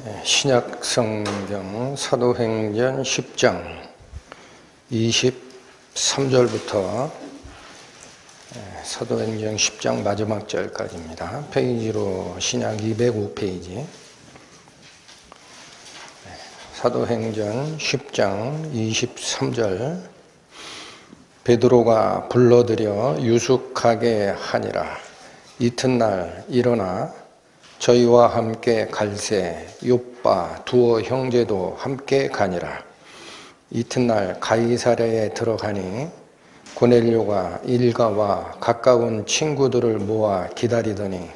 신약성경 사도행전 10장 23절부터 사도행전 10장 마지막 절까지입니다. 페이지로 신약 205페이지. 사도행전 10장 23절. 베드로가 불러들여 유숙하게 하니라. 이튿날 일어나 저희와 함께 갈새 욥바 두어 형제도 함께 가니라. 이튿날 가이사랴에 들어가니 고넬료가 일가와 가까운 친구들을 모아 기다리더니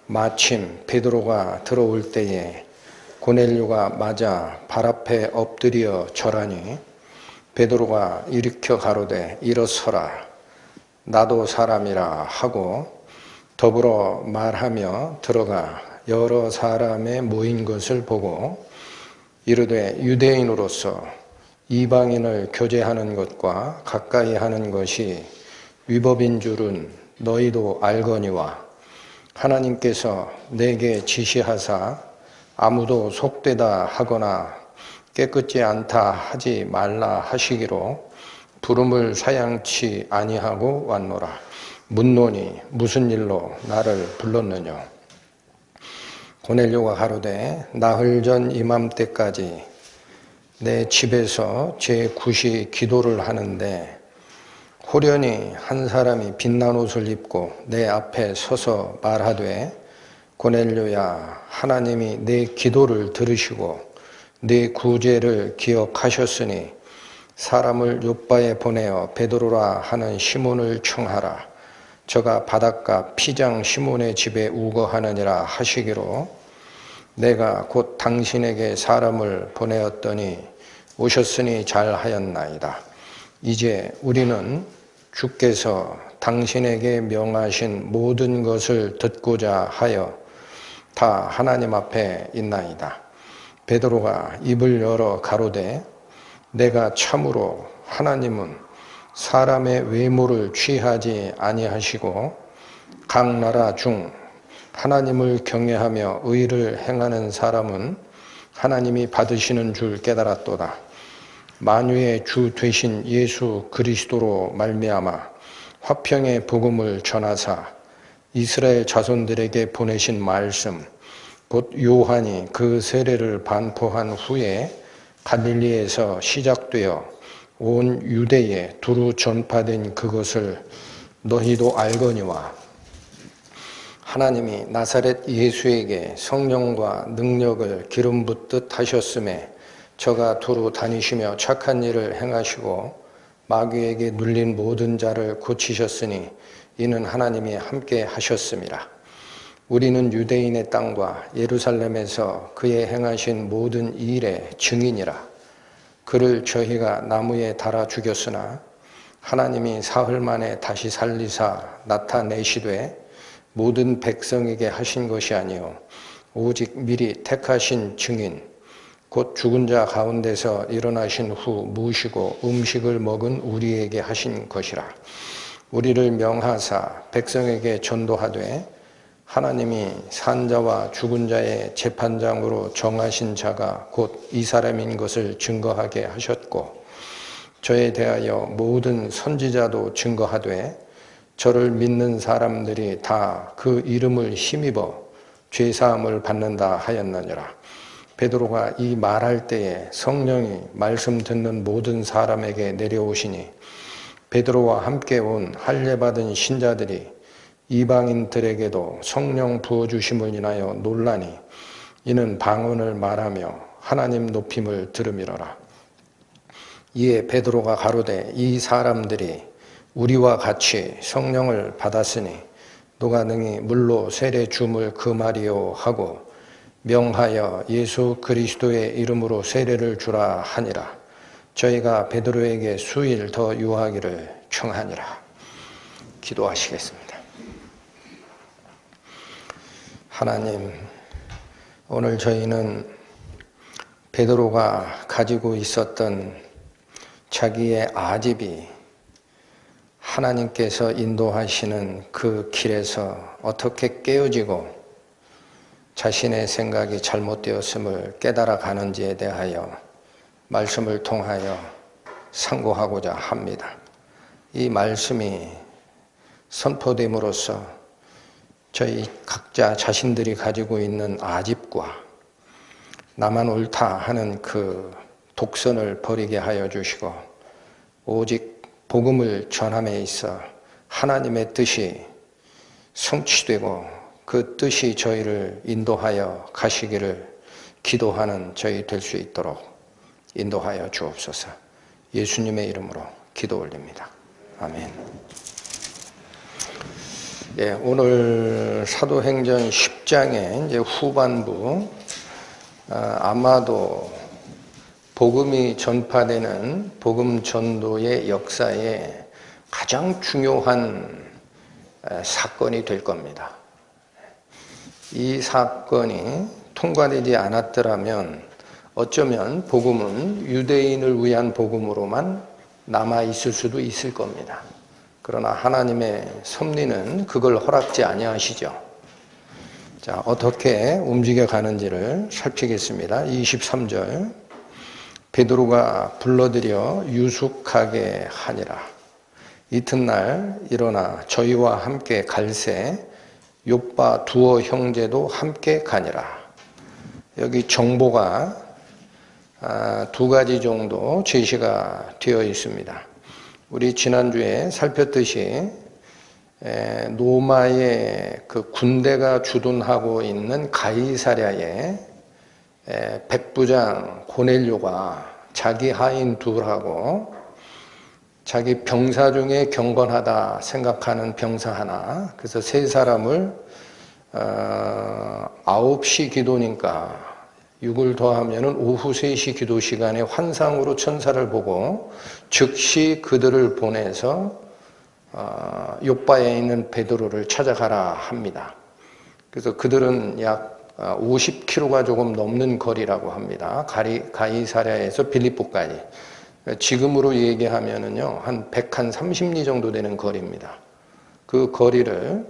마침 베드로가 들어올 때에 고넬료가 맞아 발 앞에 엎드려 절하니 베드로가 일으켜 가로되 일어서라 나도 사람이라 하고 더불어 말하며 들어가 여러 사람의 모인 것을 보고 이르되 유대인으로서 이방인을 교제하는 것과 가까이 하는 것이 위법인 줄은 너희도 알거니와 하나님께서 내게 지시하사 아무도 속되다 하거나 깨끗지 않다 하지 말라 하시기로 부름을 사양치 아니하고 왔노라. 묻노니 무슨 일로 나를 불렀느냐. 고넬료가 가로되 나흘 전 이맘때까지 내 집에서 제9시 기도를 하는데 호련히 한 사람이 빛난 옷을 입고 내 앞에 서서 말하되 고넬료야 하나님이 내 기도를 들으시고 내 구제를 기억하셨으니 사람을 욥바에 보내어 베드로라 하는 시몬을 청하라. 저가 바닷가 피장 시몬의 집에 우거하느니라 하시기로 내가 곧 당신에게 사람을 보내었더니 오셨으니 잘하였나이다. 이제 우리는 주께서 당신에게 명하신 모든 것을 듣고자 하여 다 하나님 앞에 있나이다. 베드로가 입을 열어 가로되 내가 참으로 하나님은 사람의 외모를 취하지 아니하시고 각 나라 중 하나님을 경외하며 의를 행하는 사람은 하나님이 받으시는 줄 깨달았도다. 만유의 주 되신 예수 그리스도로 말미암아 화평의 복음을 전하사 이스라엘 자손들에게 보내신 말씀 곧 요한이 그 세례를 반포한 후에 갈릴리에서 시작되어 온 유대에 두루 전파된 그것을 너희도 알거니와 하나님이 나사렛 예수에게 성령과 능력을 기름 붓듯 하셨음에 저가 두루 다니시며 착한 일을 행하시고 마귀에게 눌린 모든 자를 고치셨으니 이는 하나님이 함께 하셨음이라. 우리는 유대인의 땅과 예루살렘에서 그의 행하신 모든 일의 증인이라. 그를 저희가 나무에 달아 죽였으나 하나님이 사흘 만에 다시 살리사 나타내시되 모든 백성에게 하신 것이 아니요 오직 미리 택하신 증인 곧 죽은 자 가운데서 일어나신 후 무시고 음식을 먹은 우리에게 하신 것이라. 우리를 명하사 백성에게 전도하되 하나님이 산자와 죽은 자의 재판장으로 정하신 자가 곧 이 사람인 것을 증거하게 하셨고 저에 대하여 모든 선지자도 증거하되 저를 믿는 사람들이 다 그 이름을 힘입어 죄사함을 받는다 하였느니라. 베드로가 이 말할 때에 성령이 말씀 듣는 모든 사람에게 내려오시니 베드로와 함께 온 할례받은 신자들이 이방인들에게도 성령 부어주심을 인하여 놀라니 이는 방언을 말하며 하나님 높임을 들음이로라. 이에 베드로가 가로되 이 사람들이 우리와 같이 성령을 받았으니 누가 능히 물로 세례 줌을 금하리요 하고 명하여 예수 그리스도의 이름으로 세례를 주라 하니라. 저희가 베드로에게 수일 더 유하기를 청하니라. 기도하시겠습니다. 하나님, 오늘 저희는 베드로가 가지고 있었던 자기의 아집이 하나님께서 인도하시는 그 길에서 어떻게 깨어지고 자신의 생각이 잘못되었음을 깨달아 가는지에 대하여 말씀을 통하여 상고하고자 합니다. 이 말씀이 선포됨으로써 저희 각자 자신들이 가지고 있는 아집과 나만 옳다 하는 그 독선을 버리게 하여 주시고 오직 복음을 전함에 있어 하나님의 뜻이 성취되고 그 뜻이 저희를 인도하여 가시기를 기도하는 저희 될 수 있도록 인도하여 주옵소서. 예수님의 이름으로 기도 올립니다. 아멘. 예, 오늘 사도행전 10장의 이제 후반부, 아마도 복음이 전파되는 복음 전도의 역사에 가장 중요한 사건이 될 겁니다. 이 사건이 통과되지 않았더라면 어쩌면 복음은 유대인을 위한 복음으로만 남아 있을 수도 있을 겁니다. 그러나 하나님의 섭리는 그걸 허락지 아니하시죠. 자, 어떻게 움직여 가는지를 살피겠습니다. 23절. 베드로가 불러들여 유숙하게 하니라. 이튿날 일어나 저희와 함께 갈새 욥바 두어 형제도 함께 가니라. 여기 정보가 두 가지 정도 제시가 되어 있습니다. 우리 지난주에 살폈듯이 로마의 그 군대가 주둔하고 있는 가이사랴에 백부장 고넬료가 자기 하인 둘하고 자기 병사 중에 경건하다 생각하는 병사 하나, 그래서 세 사람을 9시 기도니까 6을 더하면 오후 3시 기도 시간에 환상으로 천사를 보고 즉시 그들을 보내서 욥바에 있는 베드로를 찾아가라 합니다. 그래서 그들은 약 50km가 조금 넘는 거리라고 합니다. 가이사랴에서 빌립보까지. 지금으로 얘기하면은요, 한 130리 정도 되는 거리입니다. 그 거리를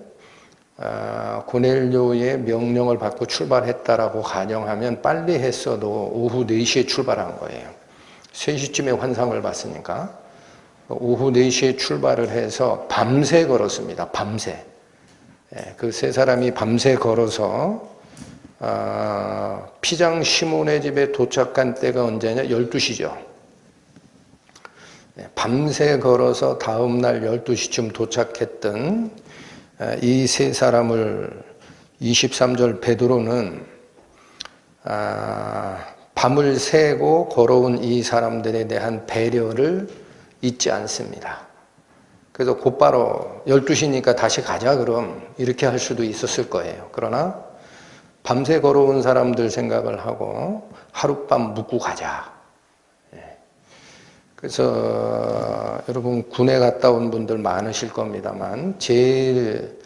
고넬료의 명령을 받고 출발했다라고 가정하면 빨리 했어도 오후 4시에 출발한 거예요. 3시쯤에 환상을 봤으니까 오후 4시에 출발을 해서 밤새 걸었습니다. 밤새. 그 세 사람이 밤새 걸어서 피장 시몬의 집에 도착한 때가 언제냐? 12시죠. 밤새 걸어서 다음날 12시쯤 도착했던 이 세 사람을 23절 베드로는 밤을 새고 걸어온 이 사람들에 대한 배려를 잊지 않습니다. 그래서 곧바로 12시니까 다시 가자 그럼 이렇게 할 수도 있었을 거예요. 그러나 밤새 걸어온 사람들 생각을 하고 하룻밤 묵고 가자. 그래서 여러분 군에 갔다 온 분들 많으실 겁니다만 제일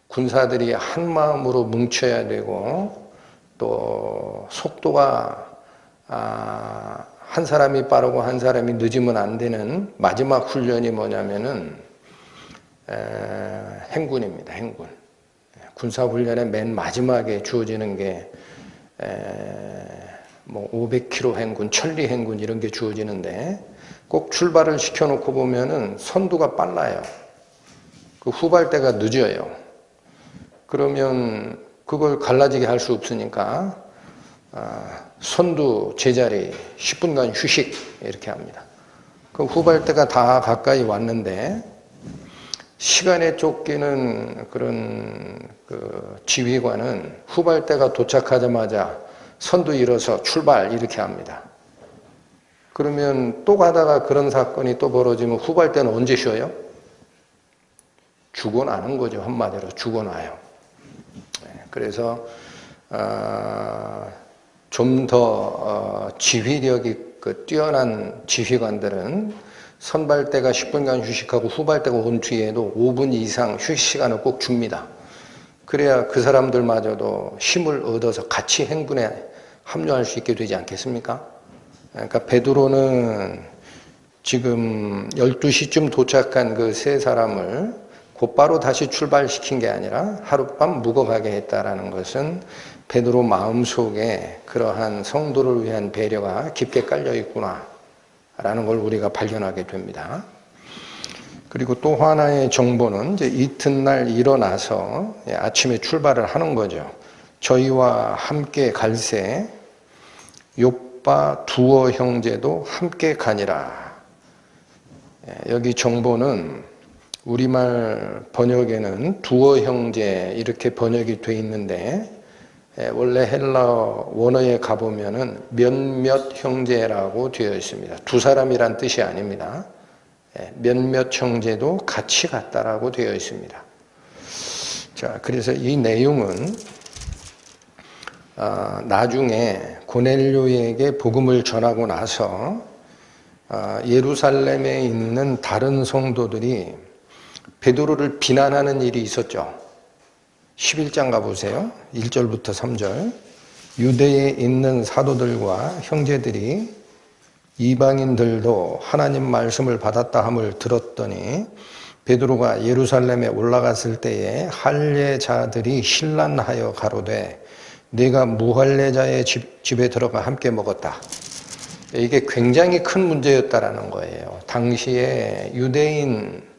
군사들이 한 마음으로 뭉쳐야 되고 또 속도가 한 사람이 빠르고 한 사람이 늦으면 안 되는 마지막 훈련이 뭐냐면은 행군입니다. 행군. 군사훈련의 맨 마지막에 주어지는 게 뭐 500km 행군, 천리 행군 이런 게 주어지는데 꼭 출발을 시켜놓고 보면은 선두가 빨라요. 그 후발대가 늦어요. 그러면 그걸 갈라지게 할 수 없으니까 선두 제자리 10분간 휴식 이렇게 합니다. 그 후발대가 다 가까이 왔는데 시간에 쫓기는 그런 그 지휘관은 후발대가 도착하자마자 선두 일어서 출발 이렇게 합니다. 그러면 또 가다가 그런 사건이 또 벌어지면 후발대는 언제 쉬어요? 죽어나는 거죠. 한마디로 죽어나요. 그래서 좀 더 지휘력이 뛰어난 지휘관들은 선발대가 10분간 휴식하고 후발대가 온 뒤에도 5분 이상 휴식 시간을 꼭 줍니다. 그래야 그 사람들마저도 힘을 얻어서 같이 행군에 합류할 수 있게 되지 않겠습니까? 그러니까 베드로는 지금 12시쯤 도착한 그 세 사람을 곧바로 다시 출발시킨 게 아니라 하룻밤 묵어가게 했다라는 것은 베드로 마음속에 그러한 성도를 위한 배려가 깊게 깔려 있구나 라는 걸 우리가 발견하게 됩니다. 그리고 또 하나의 정보는 이제 이튿날 일어나서 아침에 출발을 하는 거죠. 저희와 함께 갈새 욥바 두어 형제도 함께 가니라. 여기 정보는 우리말 번역에는 두어 형제 이렇게 번역이 돼 있는데 원래 헬라 원어에 가보면은 몇몇 형제라고 되어 있습니다. 두 사람이란 뜻이 아닙니다. 몇몇 형제도 같이 갔다라고 되어 있습니다. 자, 그래서 이 내용은 나중에 고넬료에게 복음을 전하고 나서 예루살렘에 있는 다른 성도들이 베드로를 비난하는 일이 있었죠. 11장 가보세요. 1절부터 3절. 유대에 있는 사도들과 형제들이 이방인들도 하나님 말씀을 받았다 함을 들었더니 베드로가 예루살렘에 올라갔을 때에 할례자들이 신란하여 가로되 내가 무할례자의 집에 들어가 함께 먹었다. 이게 굉장히 큰 문제였다라는 거예요. 당시에 유대인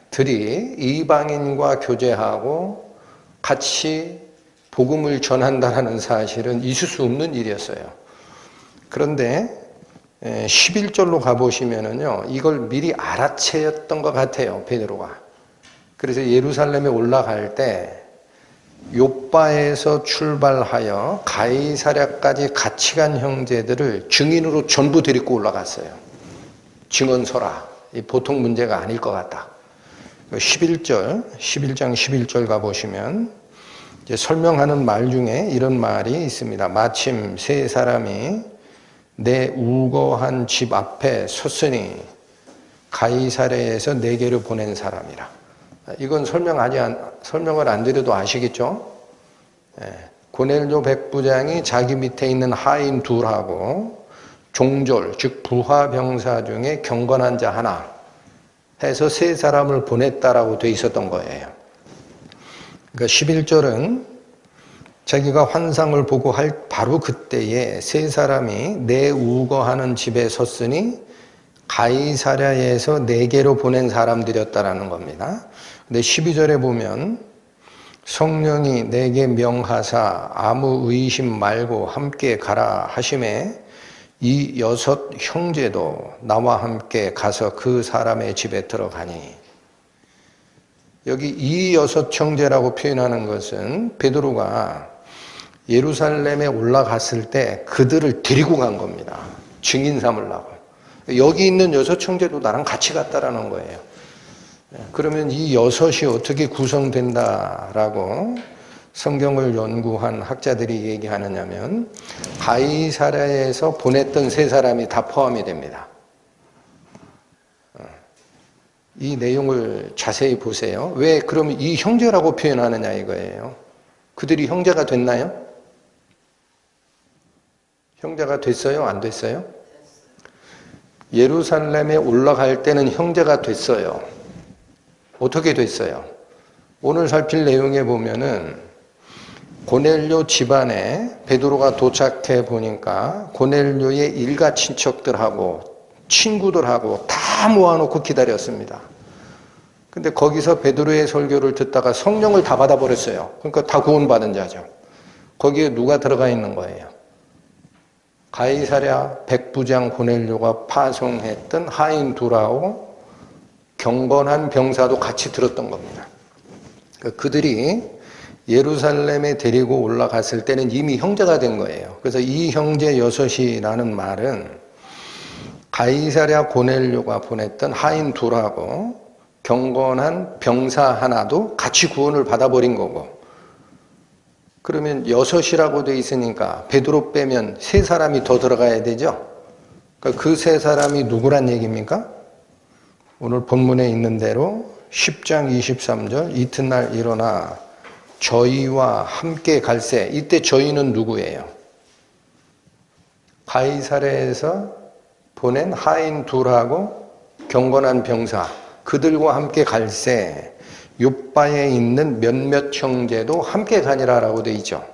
들이 이방인과 교제하고 같이 복음을 전한다는 사실은 있을 수 없는 일이었어요. 그런데 11절로 가보시면은요, 이걸 미리 알아채었던 것 같아요, 베드로가. 그래서 예루살렘에 올라갈 때 욥바에서 출발하여 가이사랴까지 같이 간 형제들을 증인으로 전부 데리고 올라갔어요. 증언 서라. 이 보통 문제가 아닐 것 같다. 11장 11절 가보시면 이제 설명하는 말 중에 이런 말이 있습니다. 마침 세 사람이 내 우거한 집 앞에 섰으니 가이사랴에서 내게로 보낸 사람이라. 이건 설명을 안 드려도 아시겠죠? 고넬료 백부장이 자기 밑에 있는 하인 둘하고 종졸, 즉 부하병사 중에 경건한 자 하나 해서 세 사람을 보냈다라고 돼 있었던 거예요. 그러니까 11절은 자기가 환상을 보고 할 바로 그때에 세 사람이 내 우거하는 집에 섰으니 가이사랴에서 내게로 보낸 사람들이었다라는 겁니다. 근데 12절에 보면 성령이 내게 명하사 아무 의심 말고 함께 가라 하심에 이 여섯 형제도 나와 함께 가서 그 사람의 집에 들어가니. 여기 이 여섯 형제라고 표현하는 것은 베드로가 예루살렘에 올라갔을 때 그들을 데리고 간 겁니다. 증인 삼으려고. 여기 있는 여섯 형제도 나랑 같이 갔다라는 거예요. 그러면 이 여섯이 어떻게 구성된다라고 성경을 연구한 학자들이 얘기하느냐면 가이사랴에서 보냈던 세 사람이 다 포함이 됩니다. 이 내용을 자세히 보세요. 왜 그럼 이 형제라고 표현하느냐 이거예요. 그들이 형제가 됐나요? 형제가 됐어요? 안 됐어요? 예루살렘에 올라갈 때는 형제가 됐어요. 어떻게 됐어요? 오늘 살필 내용에 보면은 고넬료 집안에 베드로가 도착해 보니까 고넬료의 일가 친척들하고 친구들하고 다 모아놓고 기다렸습니다. 근데 거기서 베드로의 설교를 듣다가 성령을 다 받아버렸어요. 그러니까 다 구원받은 자죠. 거기에 누가 들어가 있는 거예요? 가이사랴 백부장 고넬료가 파송했던 하인 둘하고 경건한 병사도 같이 들었던 겁니다. 그들이 예루살렘에 데리고 올라갔을 때는 이미 형제가 된 거예요. 그래서 이 형제 여섯이라는 말은 가이사랴 고넬료가 보냈던 하인 둘하고 경건한 병사 하나도 같이 구원을 받아버린 거고, 그러면 여섯이라고 돼 있으니까 베드로 빼면 세 사람이 더 들어가야 되죠. 그 세 사람이 누구란 얘기입니까? 오늘 본문에 있는 대로 10장 23절 이튿날 일어나 저희와 함께 갈새. 이때 저희는 누구예요? 가이사랴에서 보낸 하인 둘하고 경건한 병사, 그들과 함께 갈새 욥바에 있는 몇몇 형제도 함께 가니라라고 되어 있죠.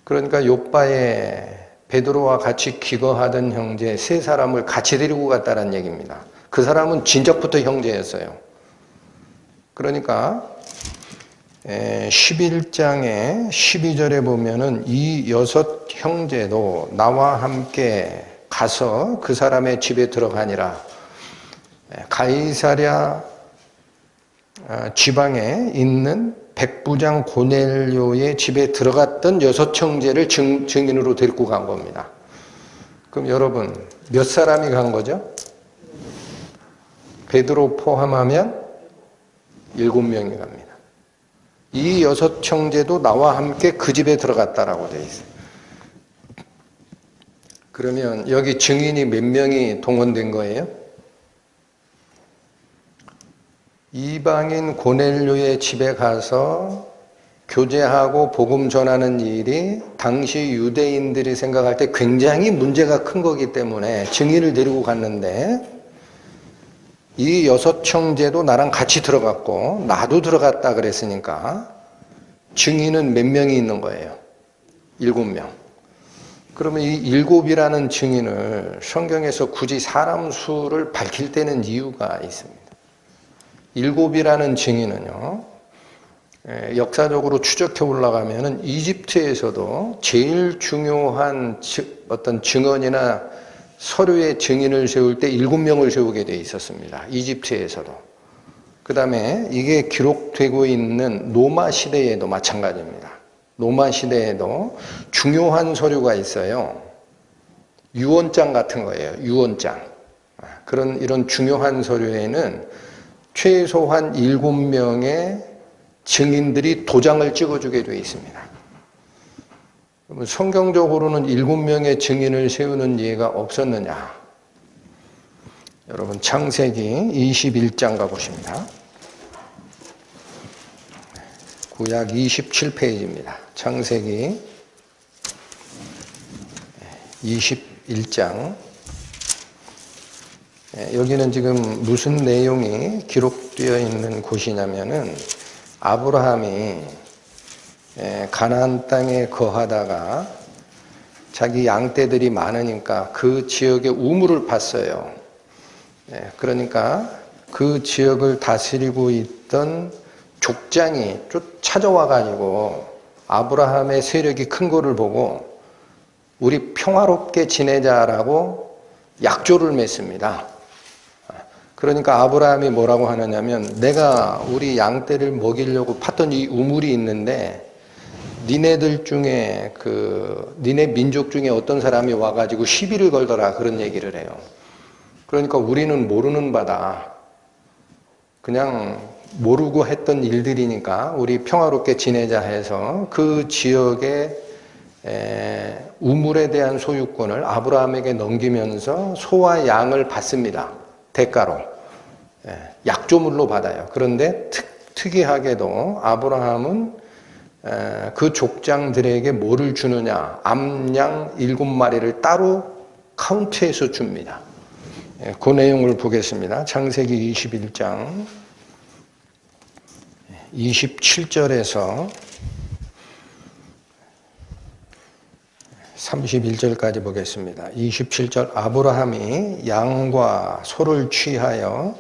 그러니까 욥바에 베드로와 같이 기거하던 형제 세 사람을 같이 데리고 갔다는 얘기입니다. 그 사람은 진작부터 형제였어요. 그러니까 11장의 12절에 보면은 이 6 형제도 나와 함께 가서 그 사람의 집에 들어가니라. 가이사랴 지방에 있는 백부장 고넬료의 집에 들어갔던 6 형제를 증인으로 데리고 간 겁니다. 그럼 여러분 몇 사람이 간 거죠? 베드로 포함하면 7명이 갑니다. 이 6 형제도 나와 함께 그 집에 들어갔다라고 되어 있어요. 그러면 여기 증인이 몇 명이 동원된 거예요? 이방인 고넬료의 집에 가서 교제하고 복음 전하는 일이 당시 유대인들이 생각할 때 굉장히 문제가 큰 거기 때문에 증인을 데리고 갔는데 이 6 형제도 나랑 같이 들어갔고 나도 들어갔다 그랬으니까 증인은 몇 명이 있는 거예요? 7명. 그러면 이 7이라는 증인을 성경에서 굳이 사람 수를 밝힐 때는 이유가 있습니다. 7이라는 증인은요, 역사적으로 추적해 올라가면은 이집트에서도 제일 중요한 어떤 증언이나 서류의 증인을 세울 때 7명을 세우게 되어 있었습니다. 이집트에서도. 그 다음에 이게 기록되고 있는 로마 시대에도 마찬가지입니다. 로마 시대에도 중요한 서류가 있어요. 유언장 같은 거예요. 유언장. 이런 중요한 서류에는 최소한 7명의 증인들이 도장을 찍어주게 되어 있습니다. 성경적으로는 7명의 증인을 세우는 예가 없었느냐? 여러분 창세기 21장 가보십니다. 구약 27페이지입니다. 창세기 21장. 여기는 지금 무슨 내용이 기록되어 있는 곳이냐면은 아브라함이 가나안 땅에 거하다가 자기 양떼들이 많으니까 그 지역에 우물을 팠어요. 그러니까 그 지역을 다스리고 있던 족장이 찾아와 가지고 아브라함의 세력이 큰 거를 보고 우리 평화롭게 지내자라고 약조를 맺습니다. 그러니까 아브라함이 뭐라고 하느냐면 내가 우리 양떼를 먹이려고 팠던 이 우물이 있는데 니네들 중에 니네 민족 중에 어떤 사람이 와가지고 시비를 걸더라 그런 얘기를 해요. 그러니까 우리는 모르는 바다. 그냥 모르고 했던 일들이니까 우리 평화롭게 지내자 해서 그 지역의 우물에 대한 소유권을 아브라함에게 넘기면서 소와 양을 받습니다. 대가로. 약조물로 받아요. 그런데 특이하게도 아브라함은 그 족장들에게 뭐를 주느냐? 암양 7마리를 따로 카운트해서 줍니다. 그 내용을 보겠습니다. 창세기 21장 27절에서 31절까지 보겠습니다. 27절 아브라함이 양과 소를 취하여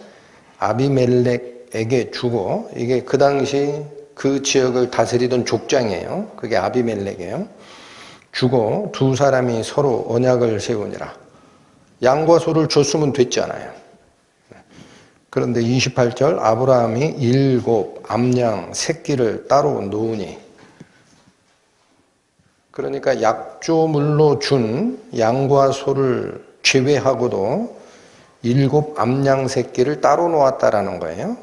아비멜렉에게 주고, 이게 그 당시 그 지역을 다스리던 족장이에요. 그게 아비멜렉이에요. 주고 두 사람이 서로 언약을 세우니라. 양과 소를 줬으면 됐잖아요. 그런데 28절 아브라함이 7 암양 새끼를 따로 놓으니, 그러니까 약조물로 준 양과 소를 제외하고도 7 암양 새끼를 따로 놓았다라는 거예요.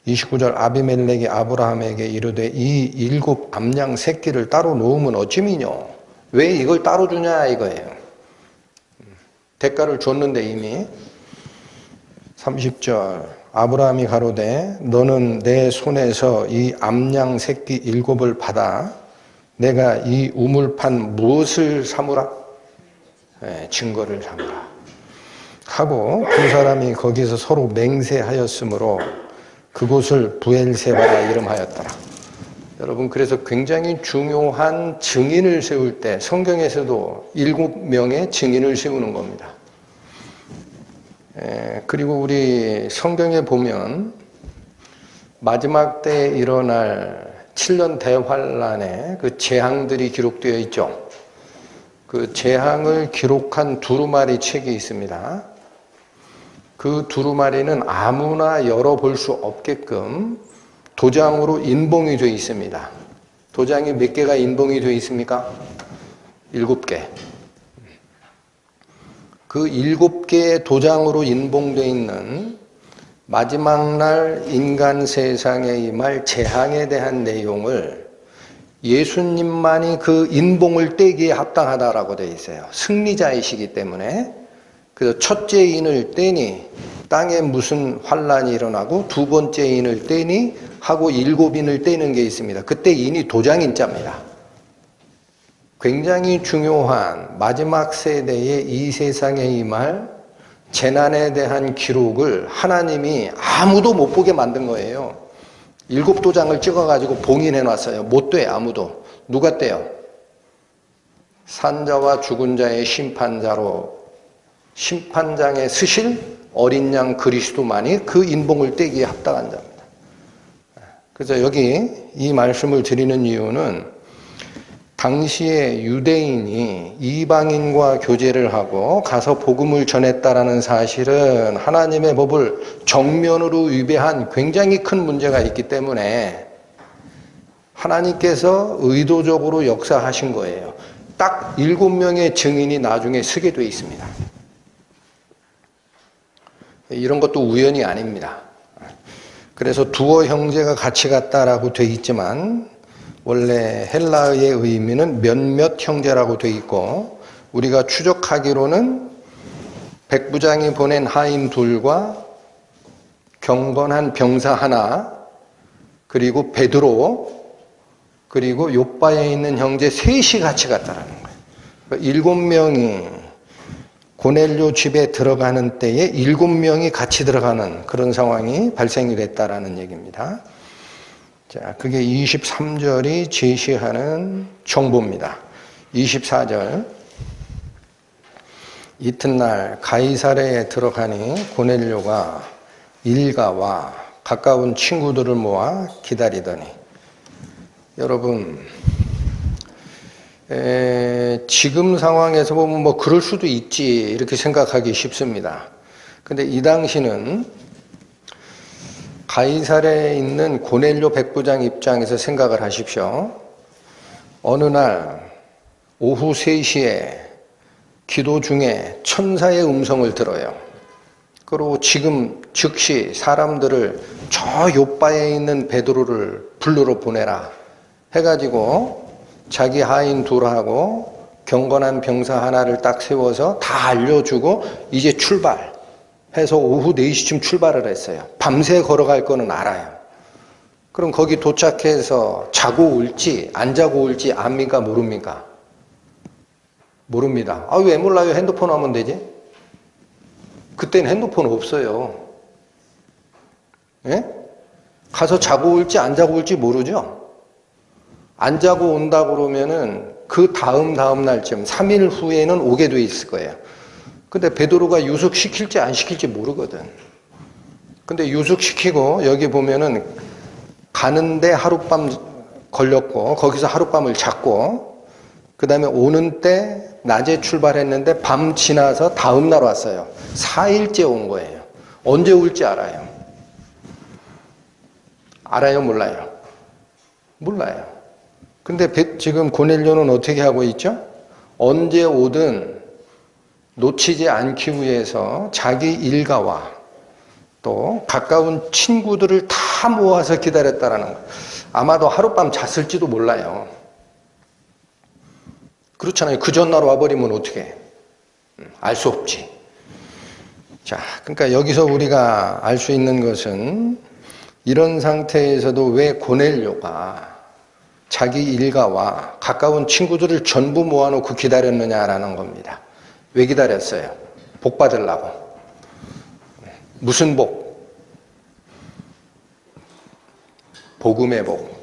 29절 아비멜렉이 아브라함에게 이르되 이 7 암양 새끼를 따로 놓으면 어찌미뇨? 왜 이걸 따로 주냐 이거예요. 대가를 줬는데 이미. 30절 아브라함이 가로되 너는 내 손에서 이 암양 새끼 7을 받아 내가 이 우물판 무엇을 삼으라? 증거를 삼으라. 하고 두 사람이 거기서 서로 맹세하였으므로 그곳을 부엘세바라 이름하였더라. 여러분, 그래서 굉장히 중요한 증인을 세울 때 성경에서도 7명의 증인을 세우는 겁니다. 그리고 우리 성경에 보면 마지막 때에 일어날 7년 대환란의 그 재앙들이 기록되어 있죠. 그 재앙을 기록한 두루마리 책이 있습니다. 그 두루마리는 아무나 열어볼 수 없게끔 도장으로 인봉이 되어 있습니다. 도장이 몇 개가 인봉이 되어 있습니까? 7개. 그 7개의 도장으로 인봉되어 있는 마지막 날 인간 세상에 임할 재앙에 대한 내용을 예수님만이 그 인봉을 떼기에 합당하다라고 되어 있어요. 승리자이시기 때문에. 그래서 첫째 인을 떼니 땅에 무슨 환란이 일어나고 두 번째 인을 떼니 하고 7인을 떼는 게 있습니다. 그때 인이 도장인자입니다. 굉장히 중요한 마지막 세대의 이 세상에 임할 재난에 대한 기록을 하나님이 아무도 못 보게 만든 거예요. 7도장을 찍어가지고 봉인해 놨어요. 못 돼, 아무도. 누가 떼요? 산자와 죽은 자의 심판자로 심판장에 서실 어린 양 그리스도만이 그 인봉을 떼기에 합당한 자입니다. 그래서 여기 이 말씀을 드리는 이유는 당시에 유대인이 이방인과 교제를 하고 가서 복음을 전했다라는 사실은 하나님의 법을 정면으로 위배한 굉장히 큰 문제가 있기 때문에 하나님께서 의도적으로 역사하신 거예요. 딱 7명의 증인이 나중에 서게 되어 있습니다. 이런 것도 우연이 아닙니다. 그래서 두어 형제가 같이 갔다라고 되어 있지만 원래 헬라어의 의미는 몇몇 형제라고 되어 있고 우리가 추적하기로는 백부장이 보낸 하인 2과 경건한 병사 1 그리고 베드로 그리고 요바에 있는 형제 3이 같이 갔다라는 거예요. 7명이 고넬료 집에 들어가는 때에 7명이 같이 들어가는 그런 상황이 발생이 됐다라는 얘기입니다. 자, 그게 23절이 제시하는 정보입니다. 24절. 이튿날 가이사랴에 들어가니 고넬료가 일가와 가까운 친구들을 모아 기다리더니 여러분 지금 상황에서 보면 뭐 그럴 수도 있지 이렇게 생각하기 쉽습니다. 근데 이 당시는 가이사랴에 있는 고넬료 백부장 입장에서 생각을 하십시오. 어느 날 오후 3시에 기도 중에 천사의 음성을 들어요. 그리고 지금 즉시 사람들을 저 요바에 있는 베드로를 불러러 보내라 해가지고 자기 하인 2하고 경건한 병사 1를 딱 세워서 다 알려주고 이제 출발 해서 오후 4시쯤 출발을 했어요. 밤새 걸어갈 거는 알아요. 그럼 거기 도착해서 자고 올지 안 자고 올지 압니까 모릅니까? 모릅니다. 아, 왜 몰라요? 핸드폰 하면 되지? 그때는 핸드폰 없어요. 예? 가서 자고 올지 안 자고 올지 모르죠? 안 자고 온다 그러면은 그 다음 날쯤 3일 후에는 오게 돼 있을 거예요. 근데 베드로가 유숙시킬지 안 시킬지 모르거든. 근데 유숙시키고 여기 보면은 가는데 하룻밤 걸렸고 거기서 하룻밤을 잤고 그 다음에 오는 때 낮에 출발했는데 밤 지나서 다음 날 왔어요. 4일째 온 거예요. 언제 올지 알아요. 알아요? 몰라요? 몰라요. 근데 지금 고넬료는 어떻게 하고 있죠? 언제 오든 놓치지 않기 위해서 자기 일가와 또 가까운 친구들을 다 모아서 기다렸다라는 거예요. 아마도 하룻밤 잤을지도 몰라요. 그렇잖아요. 그 전날 와버리면 어떻게 해? 알 수 없지. 자, 그러니까 여기서 우리가 알 수 있는 것은 이런 상태에서도 왜 고넬료가 자기 일가와 가까운 친구들을 전부 모아놓고 기다렸느냐라는 겁니다. 왜 기다렸어요? 복 받으려고. 무슨 복? 복음의 복.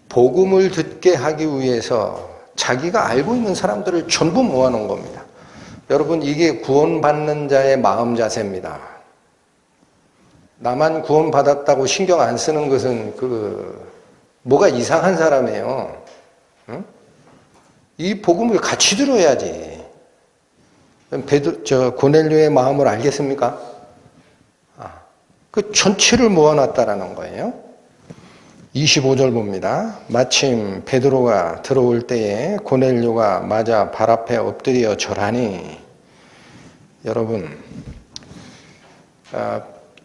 복음을 듣게 하기 위해서 자기가 알고 있는 사람들을 전부 모아놓은 겁니다. 여러분, 이게 구원받는 자의 마음 자세입니다. 나만 구원받았다고 신경 안 쓰는 것은 뭐가 이상한 사람이에요. 응? 이 복음을 같이 들어야지. 고넬료의 마음을 알겠습니까? 그 전체를 모아놨다라는 거예요. 25절 봅니다. 마침 베드로가 들어올 때에 고넬료가 맞아 발 앞에 엎드려 절하니, 여러분,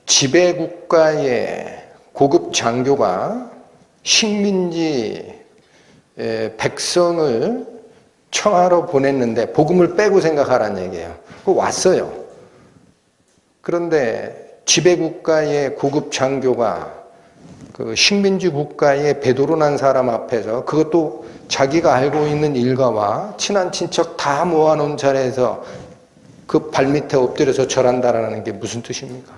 지배국가의 고급 장교가 식민지 백성을 청하러 보냈는데 복음을 빼고 생각하라는 얘기예요. 왔어요. 그런데 지배국가의 고급 장교가 그 식민지 국가의 베드로란 사람 앞에서, 그것도 자기가 알고 있는 일가와 친한 친척 다 모아놓은 자리에서 그 발밑에 엎드려서 절한다라는 게 무슨 뜻입니까?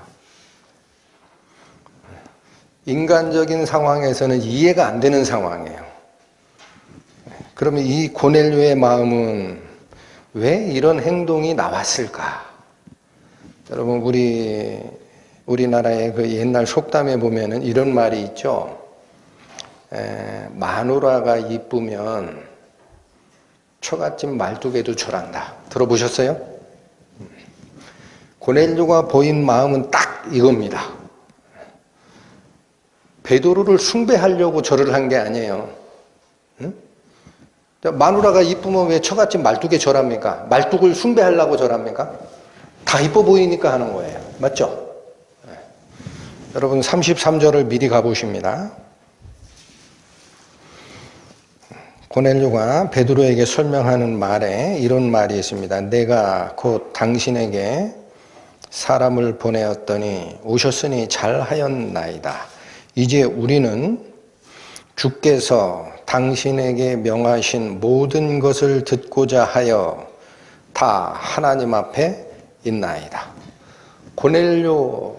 인간적인 상황에서는 이해가 안 되는 상황이에요. 그러면 이 고넬료의 마음은 왜 이런 행동이 나왔을까? 여러분, 우리나라의 그 옛날 속담에 보면은 이런 말이 있죠. 마누라가 이쁘면 처갓집 말뚝에도 절한다. 들어보셨어요? 고넬료가 보인 마음은 딱 이겁니다. 베드로를 숭배하려고 절을 한 게 아니에요. 응? 마누라가 이쁘면 왜 처갓집 말뚝에 절합니까? 말뚝을 숭배하려고 절합니까? 다 이뻐 보이니까 하는 거예요. 맞죠? 네. 여러분, 33절을 미리 가보십니다. 고넬료가 베드로에게 설명하는 말에 이런 말이 있습니다. 내가 곧 당신에게 사람을 보내었더니 오셨으니 잘하였나이다. 이제 우리는 주께서 당신에게 명하신 모든 것을 듣고자 하여 다 하나님 앞에 있나이다. 고넬료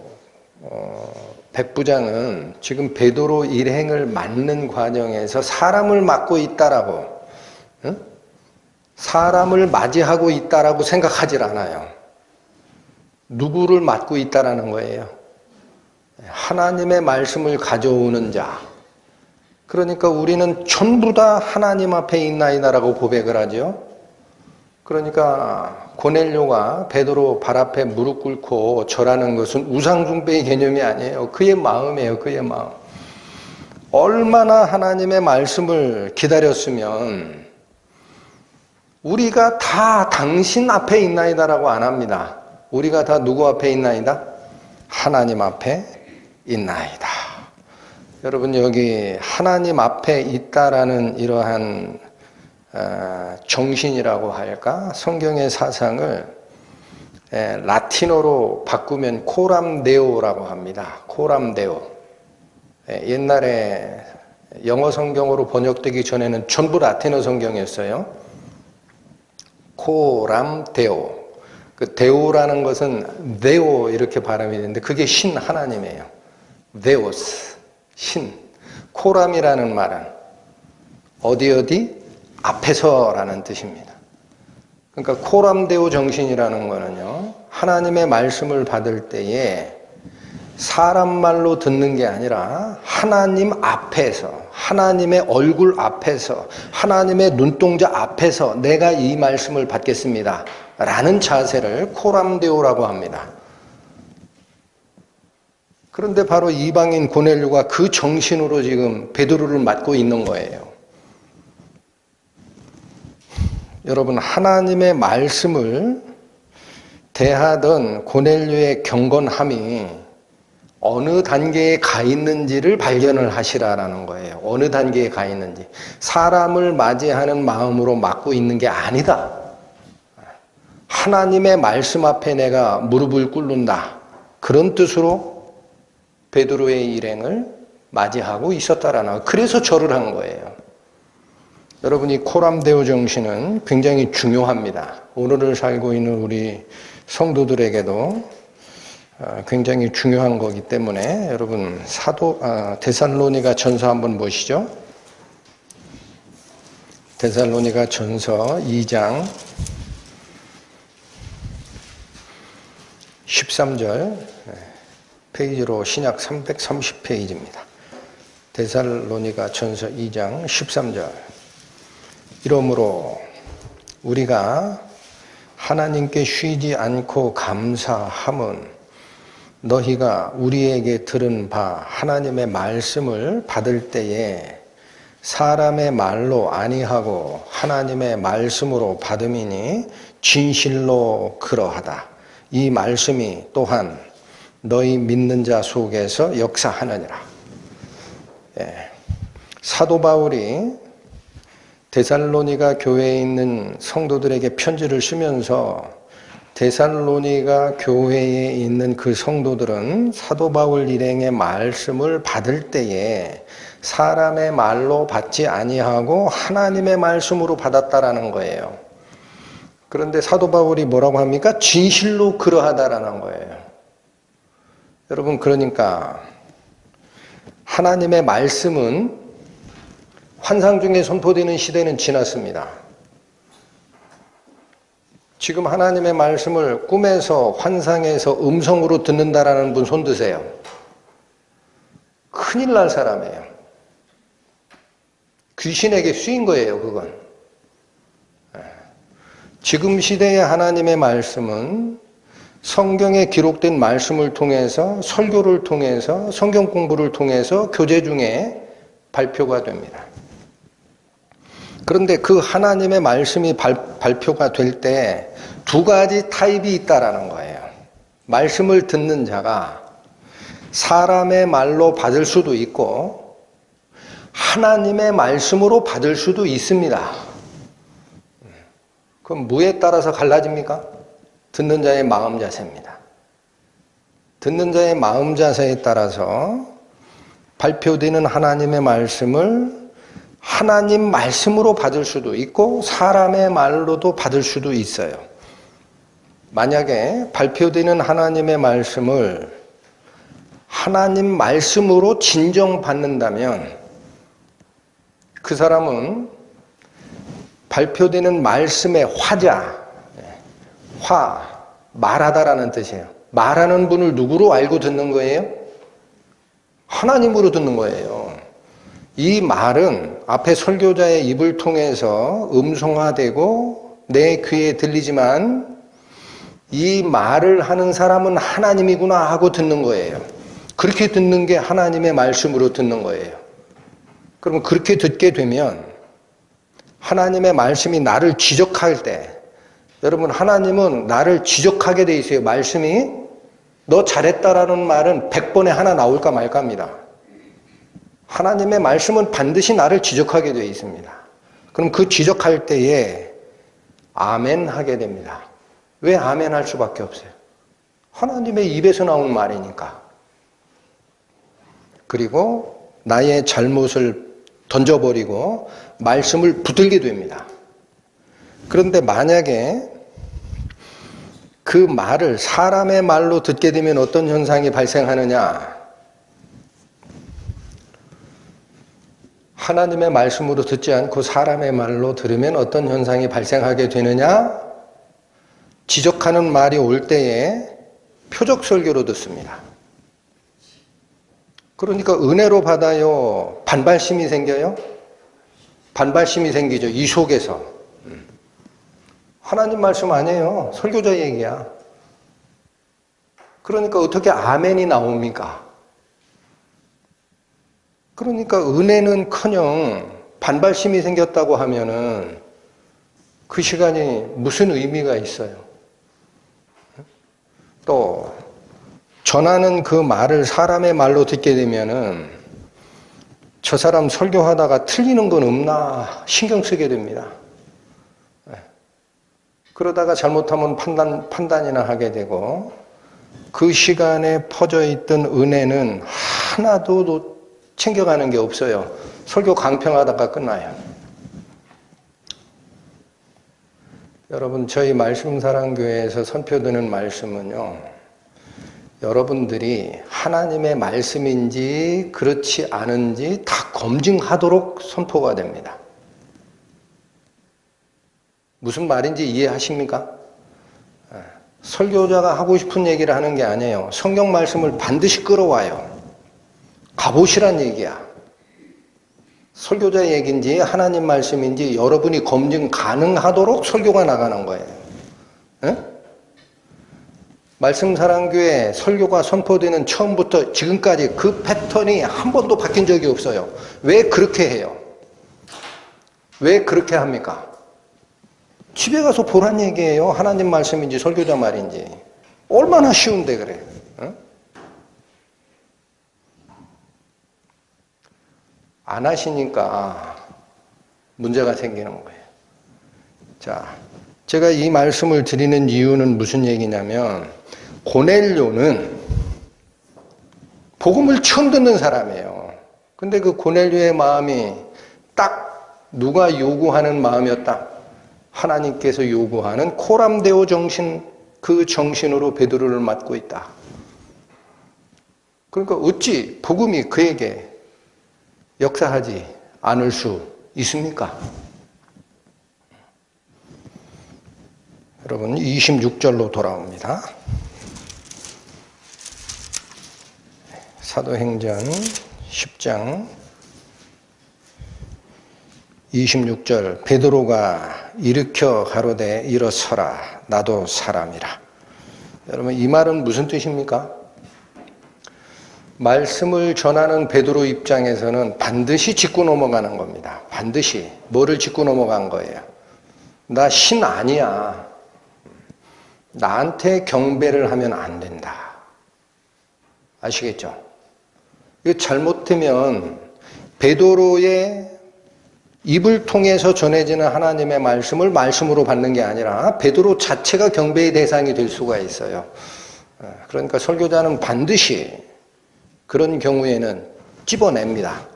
백부장은 지금 베드로 일행을 맞는 과정에서 사람을 맡고 있다라고, 응? 사람을 맞이하고 있다라고 생각하질 않아요. 누구를 맡고 있다라는 거예요? 하나님의 말씀을 가져오는 자. 그러니까 우리는 전부 다 하나님 앞에 있나이다라고 고백을 하죠. 그러니까 고넬료가 베드로 발 앞에 무릎 꿇고 절하는 것은 우상숭배의 개념이 아니에요. 그의 마음이에요. 그의 마음. 얼마나 하나님의 말씀을 기다렸으면 우리가 다 당신 앞에 있나이다라고 안 합니다. 우리가 다 누구 앞에 있나이다? 하나님 앞에 있나이다. 여러분, 여기 하나님 앞에 있다라는 이러한 정신이라고 할까? 성경의 사상을 라틴어로 바꾸면 코람데오라고 합니다. 코람데오. 옛날에 영어 성경으로 번역되기 전에는 전부 라틴어 성경이었어요. 코람데오. 그 데오라는 것은 데오 이렇게 발음이 되는데 그게 신 하나님이에요. 데오스, 신. 코람이라는 말은 어디 앞에서라는 뜻입니다. 그러니까 코람데오 정신이라는 거는요, 하나님의 말씀을 받을 때에 사람 말로 듣는 게 아니라 하나님 앞에서, 하나님의 얼굴 앞에서, 하나님의 눈동자 앞에서 내가 이 말씀을 받겠습니다 라는 자세를 코람데오라고 합니다. 그런데 바로 이방인 고넬료가 그 정신으로 지금 베드로를 맡고 있는 거예요. 여러분, 하나님의 말씀을 대하던 고넬료의 경건함이 어느 단계에 가 있는지를 발견을 하시라라는 거예요. 어느 단계에 가 있는지. 사람을 맞이하는 마음으로 맡고 있는 게 아니다. 하나님의 말씀 앞에 내가 무릎을 꿇는다. 그런 뜻으로 베드로의 일행을 맞이하고 있었다라는 거예요. 그래서 절을 한 거예요. 여러분, 이 코람데오 정신은 굉장히 중요합니다. 오늘을 살고 있는 우리 성도들에게도 굉장히 중요한 거기 때문에 여러분 데살로니가 전서 한번 보시죠. 데살로니가 전서 2장 13절 페이지로 신약 330페이지입니다. 데살로니가 전서 2장 13절 이러므로 우리가 하나님께 쉬지 않고 감사함은 너희가 우리에게 들은 바 하나님의 말씀을 받을 때에 사람의 말로 아니하고 하나님의 말씀으로 받음이니 진실로 그러하다. 이 말씀이 또한 너희 믿는 자 속에서 역사하느니라. 사도 바울이 데살로니가 교회에 있는 성도들에게 편지를 쓰면서 데살로니가 교회에 있는 그 성도들은 사도 바울 일행의 말씀을 받을 때에 사람의 말로 받지 아니하고 하나님의 말씀으로 받았다라는 거예요. 그런데 사도 바울이 뭐라고 합니까? 진실로 그러하다라는 거예요. 여러분, 그러니까 하나님의 말씀은 환상 중에 선포되는 시대는 지났습니다. 지금 하나님의 말씀을 꿈에서 환상에서 음성으로 듣는다라는 분 손 드세요. 큰일 날 사람이에요. 귀신에게 씌인 거예요, 그건. 지금 시대의 하나님의 말씀은 성경에 기록된 말씀을 통해서 설교를 통해서 성경 공부를 통해서 교제 중에 발표가 됩니다. 그런데 그 하나님의 말씀이 발표가 될 때 두 가지 타입이 있다라는 거예요. 말씀을 듣는 자가 사람의 말로 받을 수도 있고 하나님의 말씀으로 받을 수도 있습니다. 그럼 뭐에 따라서 갈라집니까? 듣는 자의 마음 자세입니다. 듣는 자의 마음 자세에 따라서 발표되는 하나님의 말씀을 하나님 말씀으로 받을 수도 있고 사람의 말로도 받을 수도 있어요. 만약에 발표되는 하나님의 말씀을 하나님 말씀으로 진정받는다면 그 사람은 발표되는 말씀의 말하다라는 뜻이에요. 말하는 분을 누구로 알고 듣는 거예요? 하나님으로 듣는 거예요. 이 말은 앞에 설교자의 입을 통해서 음성화되고 내 귀에 들리지만 이 말을 하는 사람은 하나님이구나 하고 듣는 거예요. 그렇게 듣는 게 하나님의 말씀으로 듣는 거예요. 그러면 그렇게 듣게 되면 하나님의 말씀이 나를 지적할 때 여러분, 하나님은 나를 지적하게 돼 있어요. 말씀이 너 잘했다라는 말은 100번에 하나 나올까 말까입니다. 하나님의 말씀은 반드시 나를 지적하게 되어 있습니다. 그럼 그 지적할 때에 아멘 하게 됩니다. 왜 아멘 할 수밖에 없어요? 하나님의 입에서 나온 말이니까. 그리고 나의 잘못을 던져버리고 말씀을 붙들게 됩니다. 그런데 만약에 그 말을 사람의 말로 듣게 되면 어떤 현상이 발생하느냐? 하나님의 말씀으로 듣지 않고 사람의 말로 들으면 어떤 현상이 발생하게 되느냐? 지적하는 말이 올 때에 표적 설교로 듣습니다. 그러니까 은혜로 받아요? 반발심이 생겨요? 반발심이 생기죠. 이 속에서. 하나님 말씀 아니에요. 설교자 얘기야. 그러니까 어떻게 아멘이 나옵니까? 그러니까 은혜는커녕 반발심이 생겼다고 하면은 그 시간이 무슨 의미가 있어요? 또 전하는 그 말을 사람의 말로 듣게 되면은 저 사람 설교하다가 틀리는 건 없나 신경 쓰게 됩니다. 그러다가 잘못하면 판단이나 하게 되고 그 시간에 퍼져 있던 은혜는 하나도 챙겨가는 게 없어요. 설교 강평하다가 끝나요. 여러분, 저희 말씀사랑교회에서 선포되는 말씀은요, 여러분들이 하나님의 말씀인지 그렇지 않은지 다 검증하도록 선포가 됩니다. 무슨 말인지 이해하십니까? 설교자가 하고 싶은 얘기를 하는 게 아니에요. 성경 말씀을 반드시 끌어와요. 가보시란 얘기야. 설교자 얘기인지 하나님 말씀인지 여러분이 검증 가능하도록 설교가 나가는 거예요. 에? 말씀사랑교회 설교가 선포되는 처음부터 지금까지 그 패턴이 한 번도 바뀐 적이 없어요. 왜 그렇게 해요? 왜 그렇게 합니까? 집에 가서 보란 얘기예요. 하나님 말씀인지 설교자 말인지. 얼마나 쉬운데 그래. 응? 안 하시니까 문제가 생기는 거예요. 자, 제가 이 말씀을 드리는 이유는 무슨 얘기냐면 고넬료는 복음을 처음 듣는 사람이에요. 근데 그 고넬료의 마음이 딱 누가 요구하는 마음이었다. 하나님께서 요구하는 코람데오 정신, 그 정신으로 베드로를 맡고 있다. 그러니까 어찌 복음이 그에게 역사하지 않을 수 있습니까? 여러분 26절로 돌아옵니다. 사도행전 10장 26절 베드로가 일으켜 가로되 일어서라 나도 사람이라. 여러분 이 말은 무슨 뜻입니까? 말씀을 전하는 베드로 입장에서는 반드시 짚고 넘어가는 겁니다. 반드시. 뭐를 짚고 넘어간 거예요? 나 신 아니야. 나한테 경배를 하면 안 된다. 아시겠죠? 이거 잘못되면 베드로의 입을 통해서 전해지는 하나님의 말씀을 말씀으로 받는 게 아니라 베드로 자체가 경배의 대상이 될 수가 있어요. 그러니까 설교자는 반드시 그런 경우에는 찝어냅니다.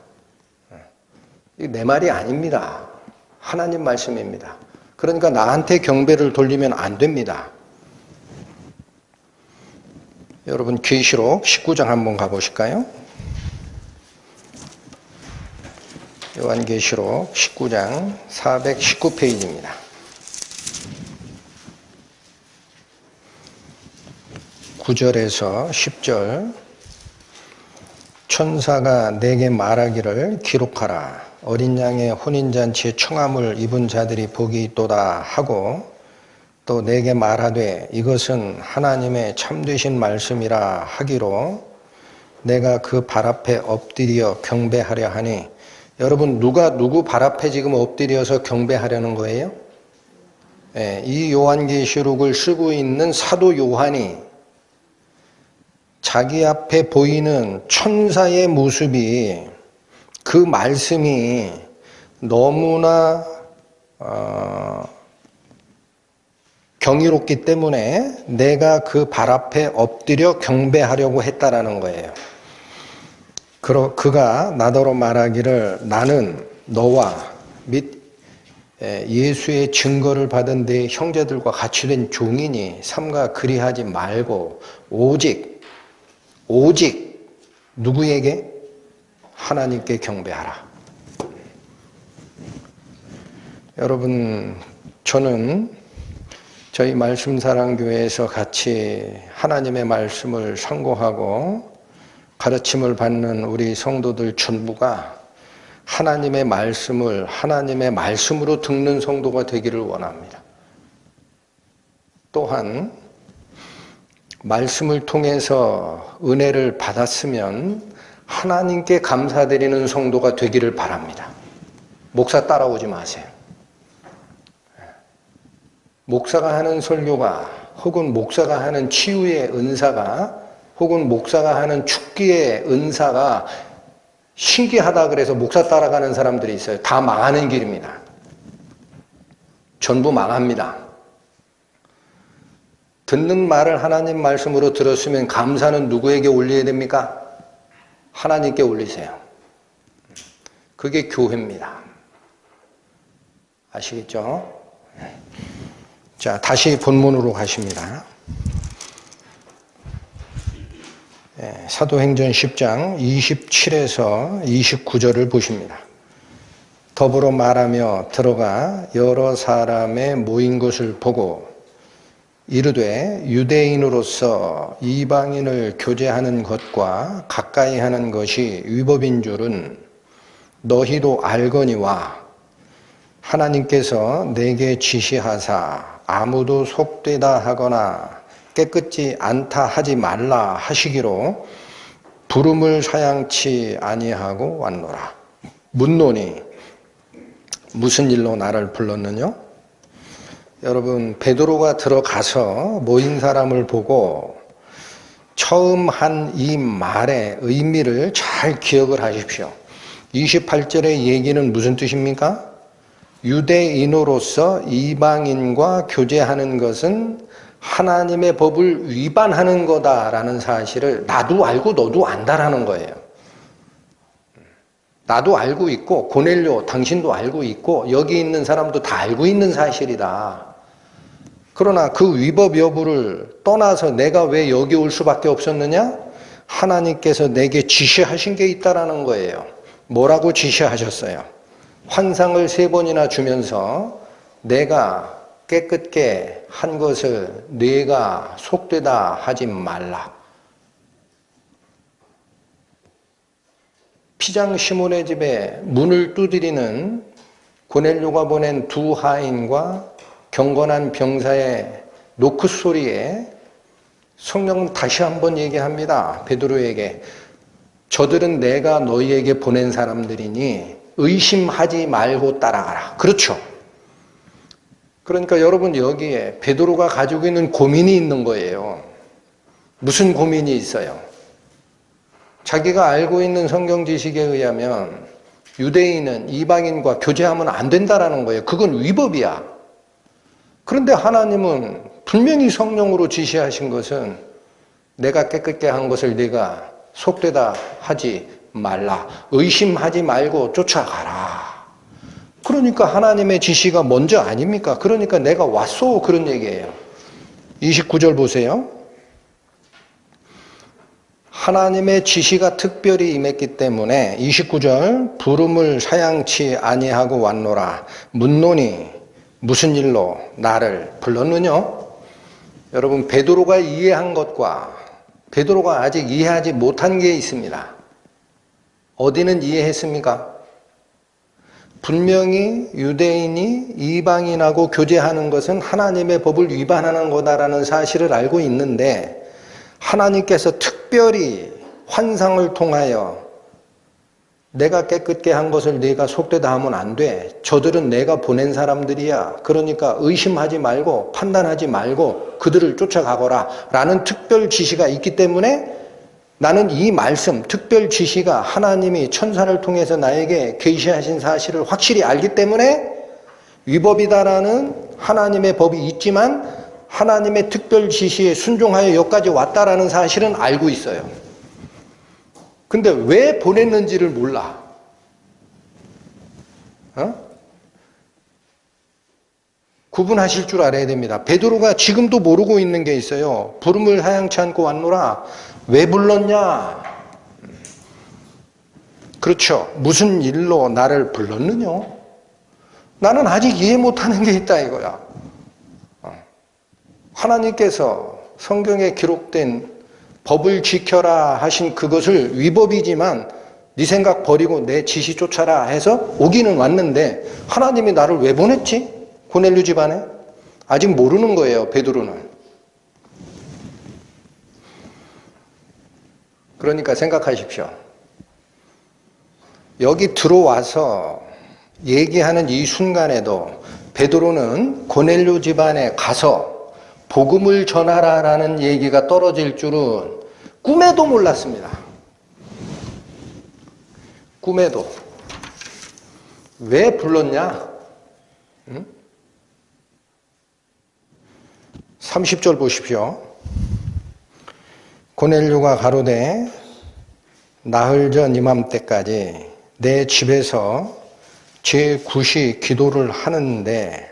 내 말이 아닙니다. 하나님 말씀입니다. 그러니까 나한테 경배를 돌리면 안 됩니다. 여러분 계시록 19장 한번 가보실까요? 요한계시록 19장 419페이지입니다. (9절에서) (10절) 천사가 내게 말하기를 기록하라. 어린 양의 혼인잔치에 청함을 입은 자들이 복이 있도다 하고 또 내게 말하되 이것은 하나님의 참되신 말씀이라 하기로 내가 그 발 앞에 엎드려 경배하려 하니. 여러분 누가 누구 발 앞에 지금 엎드려서 경배하려는 거예요? 이 요한계시록을 쓰고 있는 사도 요한이 자기 앞에 보이는 천사의 모습이 그 말씀이 너무나 경이롭기 때문에 내가 그 발 앞에 엎드려 경배하려고 했다라는 거예요. 그가 나더러 말하기를 나는 너와 및 예수의 증거를 받은 네 형제들과 같이 된 종이니 삼가 그리하지 말고 오직 누구에게? 하나님께 경배하라. 여러분 저는 저희 말씀사랑교회에서 같이 하나님의 말씀을 상고하고 가르침을 받는 우리 성도들 전부가 하나님의 말씀을 하나님의 말씀으로 듣는 성도가 되기를 원합니다. 또한 말씀을 통해서 은혜를 받았으면 하나님께 감사드리는 성도가 되기를 바랍니다. 목사 따라오지 마세요. 목사가 하는 설교가 혹은 목사가 하는 치유의 은사가 혹은 목사가 하는 축기의 은사가 신기하다 그래서 목사 따라가는 사람들이 있어요. 다 망하는 길입니다. 전부 망합니다. 듣는 말을 하나님 말씀으로 들었으면 감사는 누구에게 올려야 됩니까? 하나님께 올리세요. 그게 교회입니다. 아시겠죠? 자, 다시 본문으로 가십니다. 사도행전 10장 27에서 29절을 보십니다. 더불어 말하며 들어가 여러 사람의 모인 것을 보고 이르되 유대인으로서 이방인을 교제하는 것과 가까이 하는 것이 위법인 줄은 너희도 알거니와 하나님께서 내게 지시하사 아무도 속되다 하거나 깨끗지 않다 하지 말라 하시기로 부름을 사양치 아니하고 왔노라. 묻노니 무슨 일로 나를 불렀느냐? 여러분, 베드로가 들어가서 모인 사람을 보고 처음 한 이 말의 의미를 잘 기억을 하십시오. 28절의 얘기는 무슨 뜻입니까? 유대인으로서 이방인과 교제하는 것은 하나님의 법을 위반하는 거다라는 사실을 나도 알고 너도 안다라는 거예요. 나도 알고 있고 고넬료 당신도 알고 있고 여기 있는 사람도 다 알고 있는 사실이다. 그러나 그 위법 여부를 떠나서 내가 왜 여기 올 수밖에 없었느냐? 하나님께서 내게 지시하신 게 있다라는 거예요. 뭐라고 지시하셨어요? 환상을 3번이나 주면서 내가 깨끗게 한 것을 네가 속되다 하지 말라. 피장 시몬의 집에 문을 두드리는 고넬료가 보낸 2 하인과 경건한 병사의 노크 소리에 성령은 다시 한번 얘기합니다. 베드로에게 저들은 내가 너희에게 보낸 사람들이니 의심하지 말고 따라가라. 그렇죠. 그러니까 여러분 여기에 베드로가 가지고 있는 고민이 있는 거예요. 무슨 고민이 있어요? 자기가 알고 있는 성경 지식에 의하면 유대인은 이방인과 교제하면 안 된다라는 거예요. 그건 위법이야. 그런데 하나님은 분명히 성령으로 지시하신 것은 내가 깨끗게 한 것을 네가 속되다 하지 말라. 의심하지 말고 쫓아가라. 그러니까 하나님의 지시가 먼저 아닙니까? 그러니까 내가 왔소 그런 얘기예요. 29절 보세요. 하나님의 지시가 특별히 임했기 때문에 29절 부름을 사양치 아니하고 왔노라. 묻노니 무슨 일로 나를 불렀느냐? 여러분 베드로가 이해한 것과 베드로가 아직 이해하지 못한 게 있습니다. 어디는 이해했습니까? 분명히 유대인이 이방인하고 교제하는 것은 하나님의 법을 위반하는 거다라는 사실을 알고 있는데 하나님께서 특별히 환상을 통하여 내가 깨끗게 한 것을 네가 속되다 하면 안 돼. 저들은 내가 보낸 사람들이야. 그러니까 의심하지 말고 판단하지 말고 그들을 쫓아가거라 라는 특별 지시가 있기 때문에 나는 이 말씀, 특별 지시가 하나님이 천사를 통해서 나에게 계시하신 사실을 확실히 알기 때문에 위법이다라는 하나님의 법이 있지만 하나님의 특별 지시에 순종하여 여기까지 왔다라는 사실은 알고 있어요. 근데 왜 보냈는지를 몰라. 구분하실 줄 알아야 됩니다. 베드로가 지금도 모르고 있는 게 있어요. 부름을 하양치 않고 왔노라. 왜 불렀냐? 그렇죠. 무슨 일로 나를 불렀느냐? 나는 아직 이해 못하는 게 있다 이거야. 하나님께서 성경에 기록된 법을 지켜라 하신 그것을 위법이지만 네 생각 버리고 내 지시 쫓아라 해서 오기는 왔는데 하나님이 나를 왜 보냈지? 고넬료 집안에? 아직 모르는 거예요, 베드로는. 그러니까 생각하십시오. 여기 들어와서 얘기하는 이 순간에도 베드로는 고넬료 집안에 가서 복음을 전하라라는 얘기가 떨어질 줄은 꿈에도 몰랐습니다. 꿈에도. 왜 불렀냐? 30절 보십시오. 고넬료가 가로되 나흘 전 이맘때까지 내 집에서 제9시 기도를 하는데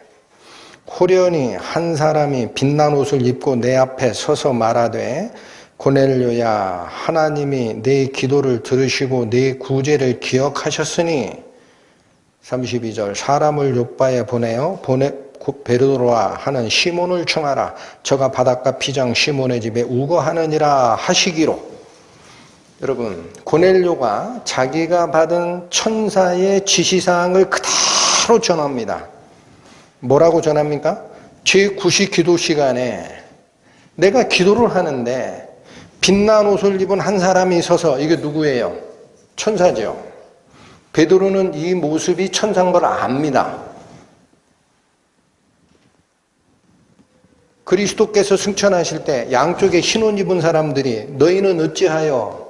호련히 한 사람이 빛난 옷을 입고 내 앞에 서서 말하되 고넬료야, 하나님이 내 기도를 들으시고 내 구제를 기억하셨으니 32절 사람을 요바에 보내어 베드로라 하는 시몬을 청하라. 저가 바닷가 피장 시몬의 집에 우거하느니라 하시기로. 여러분, 고넬료가 자기가 받은 천사의 지시사항을 그대로 전합니다. 뭐라고 전합니까? 제9시 기도 시간에 내가 기도를 하는데 빛난 옷을 입은 한 사람이 서서, 이게 누구예요? 천사죠. 베드로는 이 모습이 천사인 걸 압니다. 그리스도께서 승천하실 때 양쪽에 흰 옷 입은 사람들이 너희는 어찌하여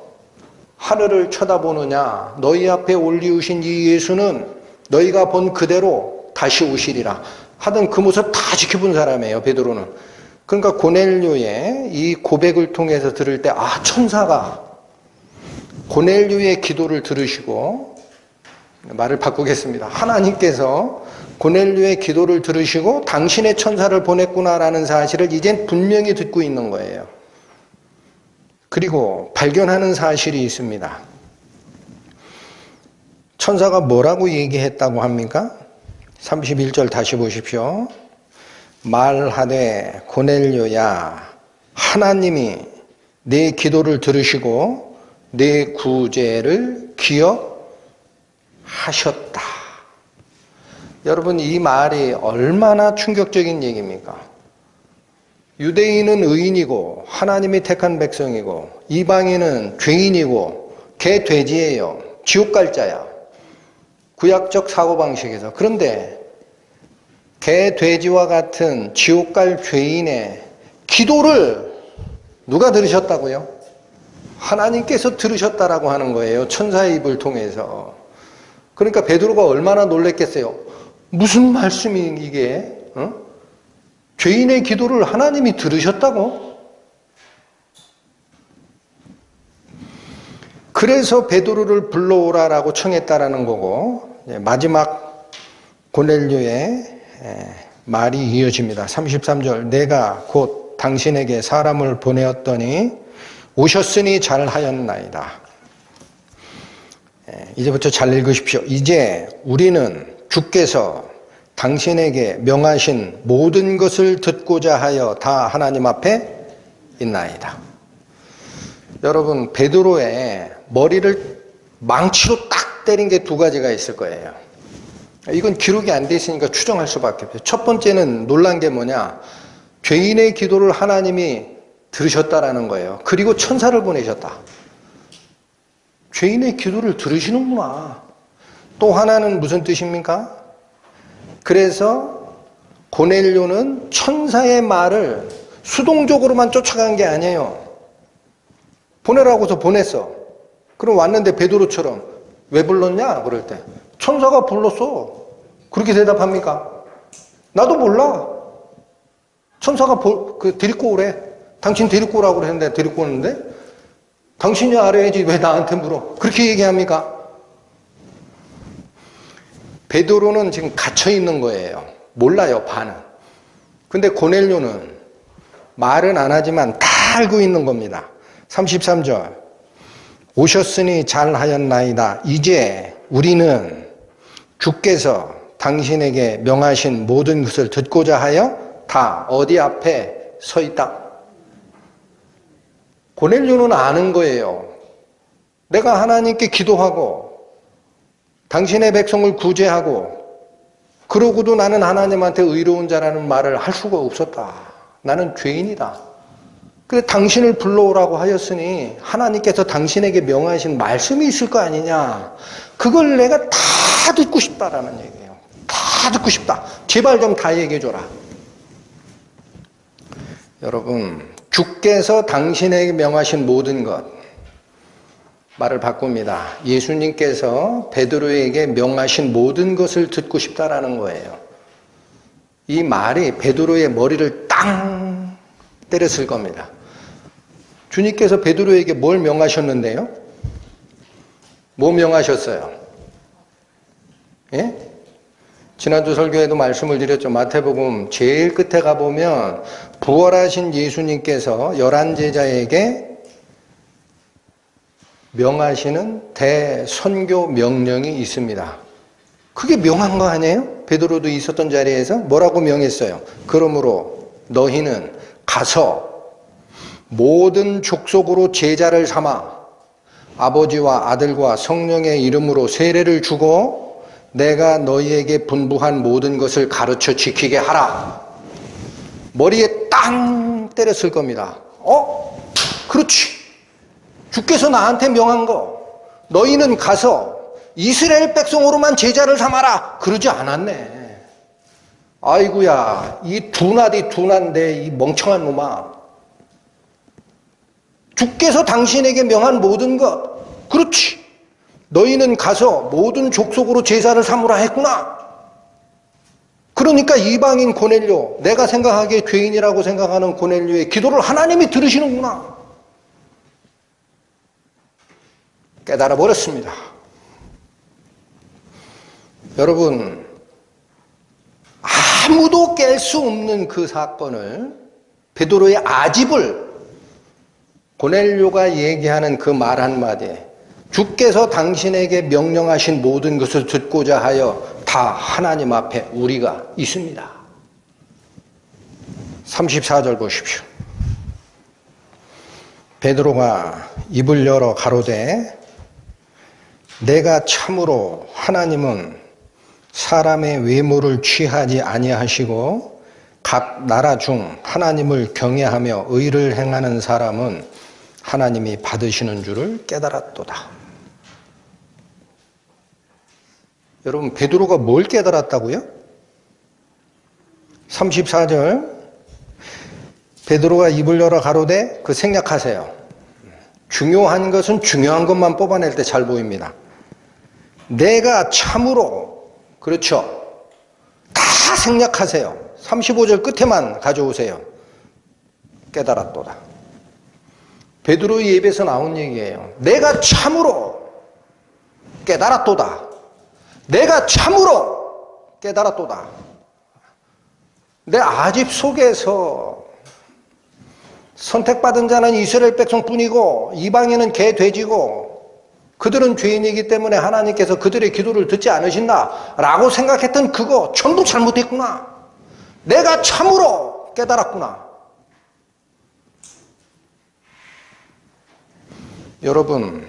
하늘을 쳐다보느냐, 너희 앞에 올리우신 이 예수는 너희가 본 그대로 다시 오시리라 하던 그 모습 다 지켜본 사람이에요, 베드로는. 그러니까 고넬료의 이 고백을 통해서 들을 때, 아, 천사가 고넬료의 기도를 들으시고, 말을 바꾸겠습니다. 하나님께서 고넬료의 기도를 들으시고 당신의 천사를 보냈구나라는 사실을 이젠 분명히 듣고 있는 거예요. 그리고 발견하는 사실이 있습니다. 천사가 뭐라고 얘기했다고 합니까? 31절 다시 보십시오. 말하되 고넬료야, 하나님이 내 기도를 들으시고 내 구제를 기억하셨다. 여러분, 이 말이 얼마나 충격적인 얘기입니까? 유대인은 의인이고 하나님이 택한 백성이고 이방인은 죄인이고 개 돼지예요. 지옥 갈 자야. 구약적 사고방식에서. 그런데 개 돼지와 같은 지옥 갈 죄인의 기도를 누가 들으셨다고요? 하나님께서 들으셨다라고 하는 거예요. 천사의 입을 통해서. 그러니까 베드로가 얼마나 놀랬겠어요. 무슨 말씀이 이게? 죄인의 기도를 하나님이 들으셨다고? 그래서 베드로를 불러오라라고 청했다라는 거고, 마지막 고넬료의 말이 이어집니다. 33절 내가 곧 당신에게 사람을 보내었더니 오셨으니 잘하였나이다. 이제부터 잘 읽으십시오. 이제 우리는 주께서 당신에게 명하신 모든 것을 듣고자 하여 다 하나님 앞에 있나이다. 여러분, 베드로의 머리를 망치로 딱 때린 게 두 가지가 있을 거예요. 이건 기록이 안 돼 있으니까 추정할 수밖에 없어요. 첫 번째는 놀란 게 뭐냐? 죄인의 기도를 하나님이 들으셨다라는 거예요. 그리고 천사를 보내셨다. 죄인의 기도를 들으시는구나. 또 하나는 무슨 뜻입니까? 그래서 고넬료는 천사의 말을 수동적으로만 쫓아간 게 아니에요. 보내라고서 보냈어. 그럼 왔는데 베드로처럼 왜 불렀냐? 그럴 때 천사가 불렀어. 그렇게 대답합니까? 나도 몰라. 천사가 데리고 오래. 당신 데리고 오라고 그랬는데 데리고 오는데 당신이 알아야지 왜 나한테 물어. 그렇게 얘기합니까? 베드로는 지금 갇혀 있는 거예요. 몰라요, 반은. 근데 고넬료는 말은 안 하지만 다 알고 있는 겁니다. 33절 오셨으니 잘하였나이다. 이제 우리는 주께서 당신에게 명하신 모든 것을 듣고자 하여 다 어디 앞에 서 있다. 고넬료는 아는 거예요. 내가 하나님께 기도하고 당신의 백성을 구제하고 그러고도 나는 하나님한테 의로운 자라는 말을 할 수가 없었다. 나는 죄인이다. 그래 당신을 불러오라고 하였으니 하나님께서 당신에게 명하신 말씀이 있을 거 아니냐. 그걸 내가 다 듣고 싶다라는 얘기예요. 다 듣고 싶다. 제발 좀 다 얘기해 줘라. 여러분, 주께서 당신에게 명하신 모든 것, 말을 바꿉니다. 예수님께서 베드로에게 명하신 모든 것을 듣고 싶다라는 거예요. 이 말이 베드로의 머리를 땅 때렸을 겁니다. 주님께서 베드로에게 뭘 명하셨는데요? 뭐 명하셨어요? 예? 지난주 설교에도 말씀을 드렸죠. 마태복음 제일 끝에 가보면 부활하신 예수님께서 11 제자에게 명하시는 대선교 명령이 있습니다. 그게 명한 거 아니에요? 베드로도 있었던 자리에서 뭐라고 명했어요? 그러므로 너희는 가서 모든 족속으로 제자를 삼아 아버지와 아들과 성령의 이름으로 세례를 주고 내가 너희에게 분부한 모든 것을 가르쳐 지키게 하라. 머리에 땅 때렸을 겁니다. 그렇지. 주께서 나한테 명한 거. 너희는 가서 이스라엘 백성으로만 제자를 삼아라. 그러지 않았네. 아이고야, 이 둔한데 이 멍청한 놈아. 주께서 당신에게 명한 모든 것. 그렇지. 너희는 가서 모든 족속으로 제사를 삼으라 했구나. 그러니까 이방인 고넬료, 내가 생각하기에 죄인이라고 생각하는 고넬료의 기도를 하나님이 들으시는구나. 깨달아 버렸습니다. 여러분, 아무도 깰 수 없는 그 사건을, 베드로의 아집을 고넬료가 얘기하는 그 말 한마디에 주께서 당신에게 명령하신 모든 것을 듣고자 하여 다 하나님 앞에 우리가 있습니다. 34절 보십시오. 베드로가 입을 열어 가로되 내가 참으로 하나님은 사람의 외모를 취하지 아니하시고 각 나라 중 하나님을 경외하며 의를 행하는 사람은 하나님이 받으시는 줄을 깨달았도다. 여러분, 베드로가 뭘 깨달았다고요? 34절 베드로가 입을 열어 가로되, 그 생략하세요. 중요한 것은 중요한 것만 뽑아낼 때 잘 보입니다. 내가 참으로, 그렇죠, 다 생략하세요. 35절 끝에만 가져오세요. 깨달았도다. 베드로의 입에서 나온 얘기예요. 내가 참으로 깨달았도다. 내가 참으로 깨달았도다. 내 아집 속에서 선택받은 자는 이스라엘 백성뿐이고 이방인은 개 돼지고 그들은 죄인이기 때문에 하나님께서 그들의 기도를 듣지 않으신다 라고 생각했던 그거 전부 잘못했구나. 내가 참으로 깨달았구나. 여러분,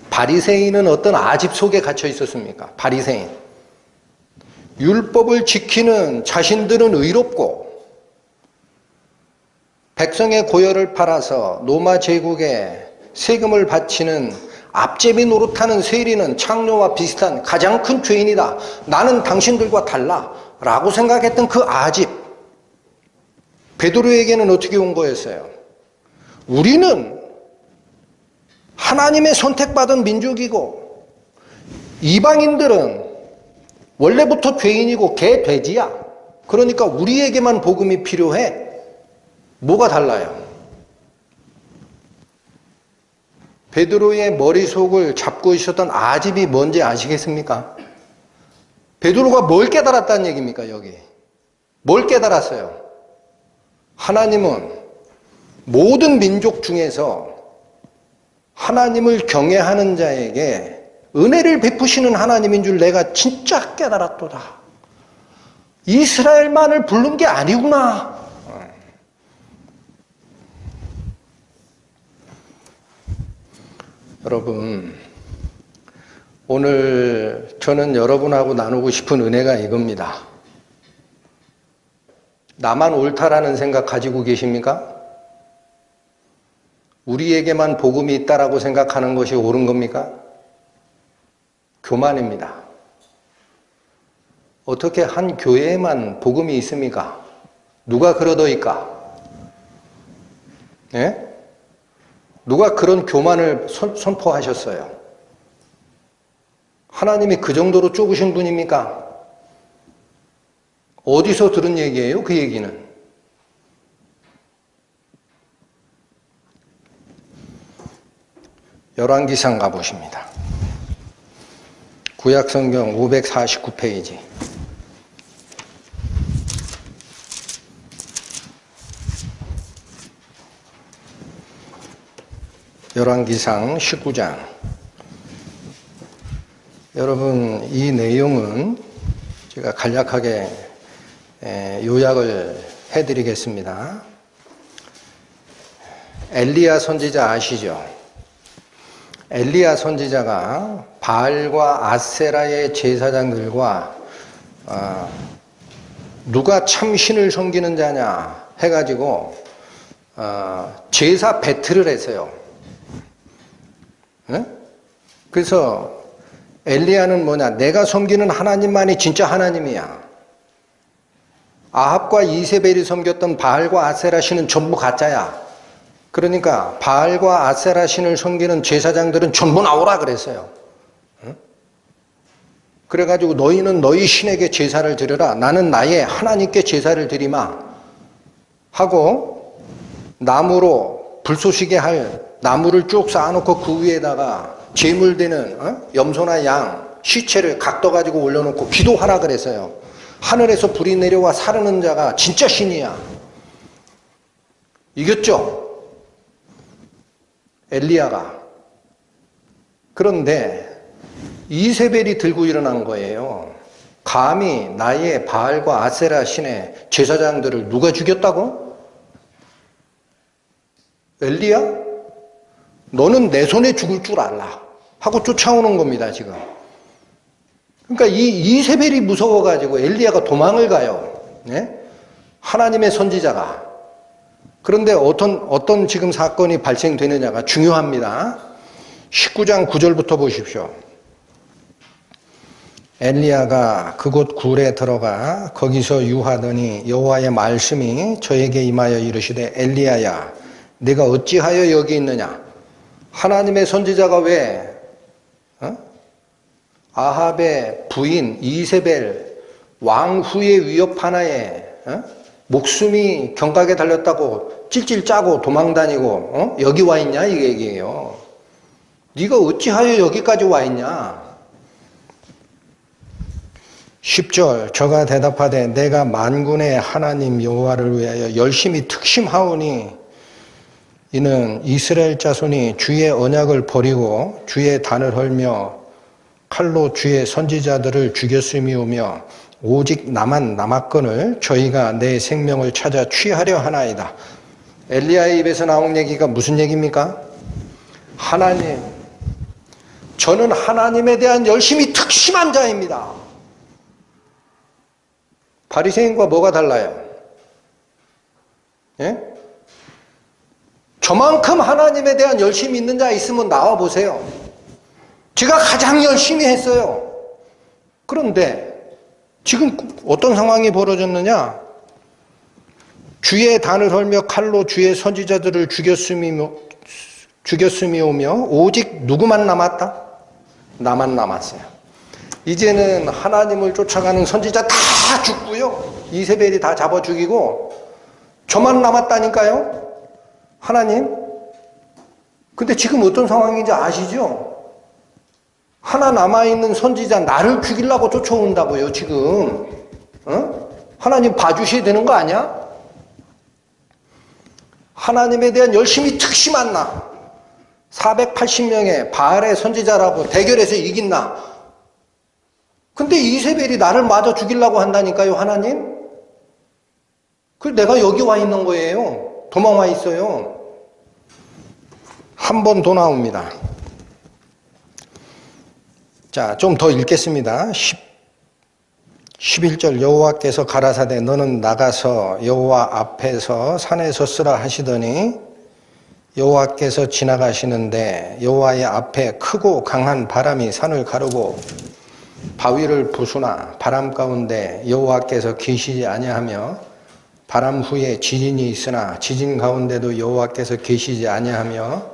바리새인은 어떤 아집 속에 갇혀 있었습니까? 바리새인. 율법을 지키는 자신들은 의롭고 백성의 고열을 팔아서 로마 제국에 세금을 바치는 앞제비 노릇하는 세리는 창녀와 비슷한 가장 큰 죄인이다. 나는 당신들과 달라 라고 생각했던 그 아집. 베드로에게는 어떻게 온 거였어요? 우리는 하나님의 선택받은 민족이고 이방인들은 원래부터 죄인이고 개 돼지야. 그러니까 우리에게만 복음이 필요해. 뭐가 달라요? 베드로의 머릿속을 잡고 있었던 아집이 뭔지 아시겠습니까? 베드로가 뭘 깨달았다는 얘기입니까, 여기? 뭘 깨달았어요? 하나님은 모든 민족 중에서 하나님을 경외하는 자에게 은혜를 베푸시는 하나님인 줄 내가 진짜 깨달았도다. 이스라엘만을 부른 게 아니구나. 여러분, 오늘 저는 여러분하고 나누고 싶은 은혜가 이겁니다. 나만 옳다라는 생각 가지고 계십니까? 우리에게만 복음이 있다라고 생각하는 것이 옳은 겁니까? 교만입니다. 어떻게 한 교회에만 복음이 있습니까? 누가 그러더이까? 예? 누가 그런 교만을 선포하셨어요? 하나님이 그 정도로 좁으신 분입니까? 어디서 들은 얘기예요? 그 얘기는. 열왕기상 가보십니다. 구약성경 549페이지. 열왕기상 19장. 여러분, 이 내용은 제가 간략하게 요약을 해드리겠습니다. 엘리야 선지자 아시죠? 엘리야 선지자가 바알과 아세라의 제사장들과 누가 참 신을 섬기는 자냐 해가지고 제사 배틀을 했어요. 네? 그래서 엘리야는 뭐냐? 내가 섬기는 하나님만이 진짜 하나님이야. 아합과 이세벨이 섬겼던 바알과 아세라 신은 전부 가짜야. 그러니까 바알과 아세라 신을 섬기는 제사장들은 전부 나오라 그랬어요. 응? 그래가지고 너희는 너희 신에게 제사를 드려라. 나는 나의 하나님께 제사를 드리마. 하고 나무로 불쏘시게 할 나무를 쭉 쌓아놓고 그 위에다가 제물되는 염소나 양 시체를 각도가지고 올려놓고 기도하라 그랬어요. 하늘에서 불이 내려와 사르는 자가 진짜 신이야. 이겼죠? 엘리야가. 그런데 이세벨이 들고 일어난 거예요. 감히 나의 바알과 아세라 신의 제사장들을 누가 죽였다고? 엘리야? 너는 내 손에 죽을 줄 알라 하고 쫓아오는 겁니다, 지금. 그러니까 이 이세벨이 무서워가지고 엘리야가 도망을 가요. 네? 하나님의 선지자가. 그런데 어떤 지금 사건이 발생되느냐가 중요합니다. 19장 9절부터 보십시오. 엘리야가 그곳 굴에 들어가 거기서 유하더니 여호와의 말씀이 저에게 임하여 이르시되 엘리야야 네가 어찌하여 여기 있느냐. 하나님의 선지자가 왜 아합의 부인 이세벨 왕후의 위협 하나에 목숨이 경각에 달렸다고 찔찔 짜고 도망다니고 여기 와 있냐 이 얘기예요. 네가 어찌하여 여기까지 와 있냐. 10절 저가 대답하되 내가 만군의 하나님 여호와를 위하여 열심히 특심하오니 이는 이스라엘 자손이 주의 언약을 버리고 주의 단을 헐며 칼로 주의 선지자들을 죽였음이오며 오직 나만 남았건을 저희가 내 생명을 찾아 취하려 하나이다. 엘리야의 입에서 나온 얘기가 무슨 얘기입니까? 하나님, 저는 하나님에 대한 열심히 특심한 자입니다. 바리새인과 뭐가 달라요? 예? 저만큼 하나님에 대한 열심이 있는 자 있으면 나와 보세요. 제가 가장 열심히 했어요. 그런데 지금 어떤 상황이 벌어졌느냐? 주의 단을 헐며 칼로 주의 선지자들을 죽였음이오며 오직 누구만 남았다? 나만 남았어요. 이제는 하나님을 쫓아가는 선지자 다 죽고요. 이세벨이 다 잡아 죽이고 저만 남았다니까요. 하나님. 근데 지금 어떤 상황인지 아시죠? 하나 남아있는 선지자 나를 죽이려고 쫓아온다고요, 지금. 하나님 봐주셔야 되는 거 아니야? 하나님에 대한 열심히 특심한 나. 480명의 바알의 선지자라고 대결해서 이긴 나. 근데 이세벨이 나를 마저 죽이려고 한다니까요, 하나님? 그래서 내가 여기 와 있는 거예요. 도망와 있어요. 한 번 더 나옵니다. 자, 좀 더 읽겠습니다. 11절 여호와께서 가라사대 너는 나가서 여호와 앞에서 산에 섰으라 하시더니 여호와께서 지나가시는데 여호와의 앞에 크고 강한 바람이 산을 가르고 바위를 부수나 바람 가운데 여호와께서 계시지 아니하며 바람 후에 지진이 있으나 지진 가운데도 여호와께서 계시지 아니하며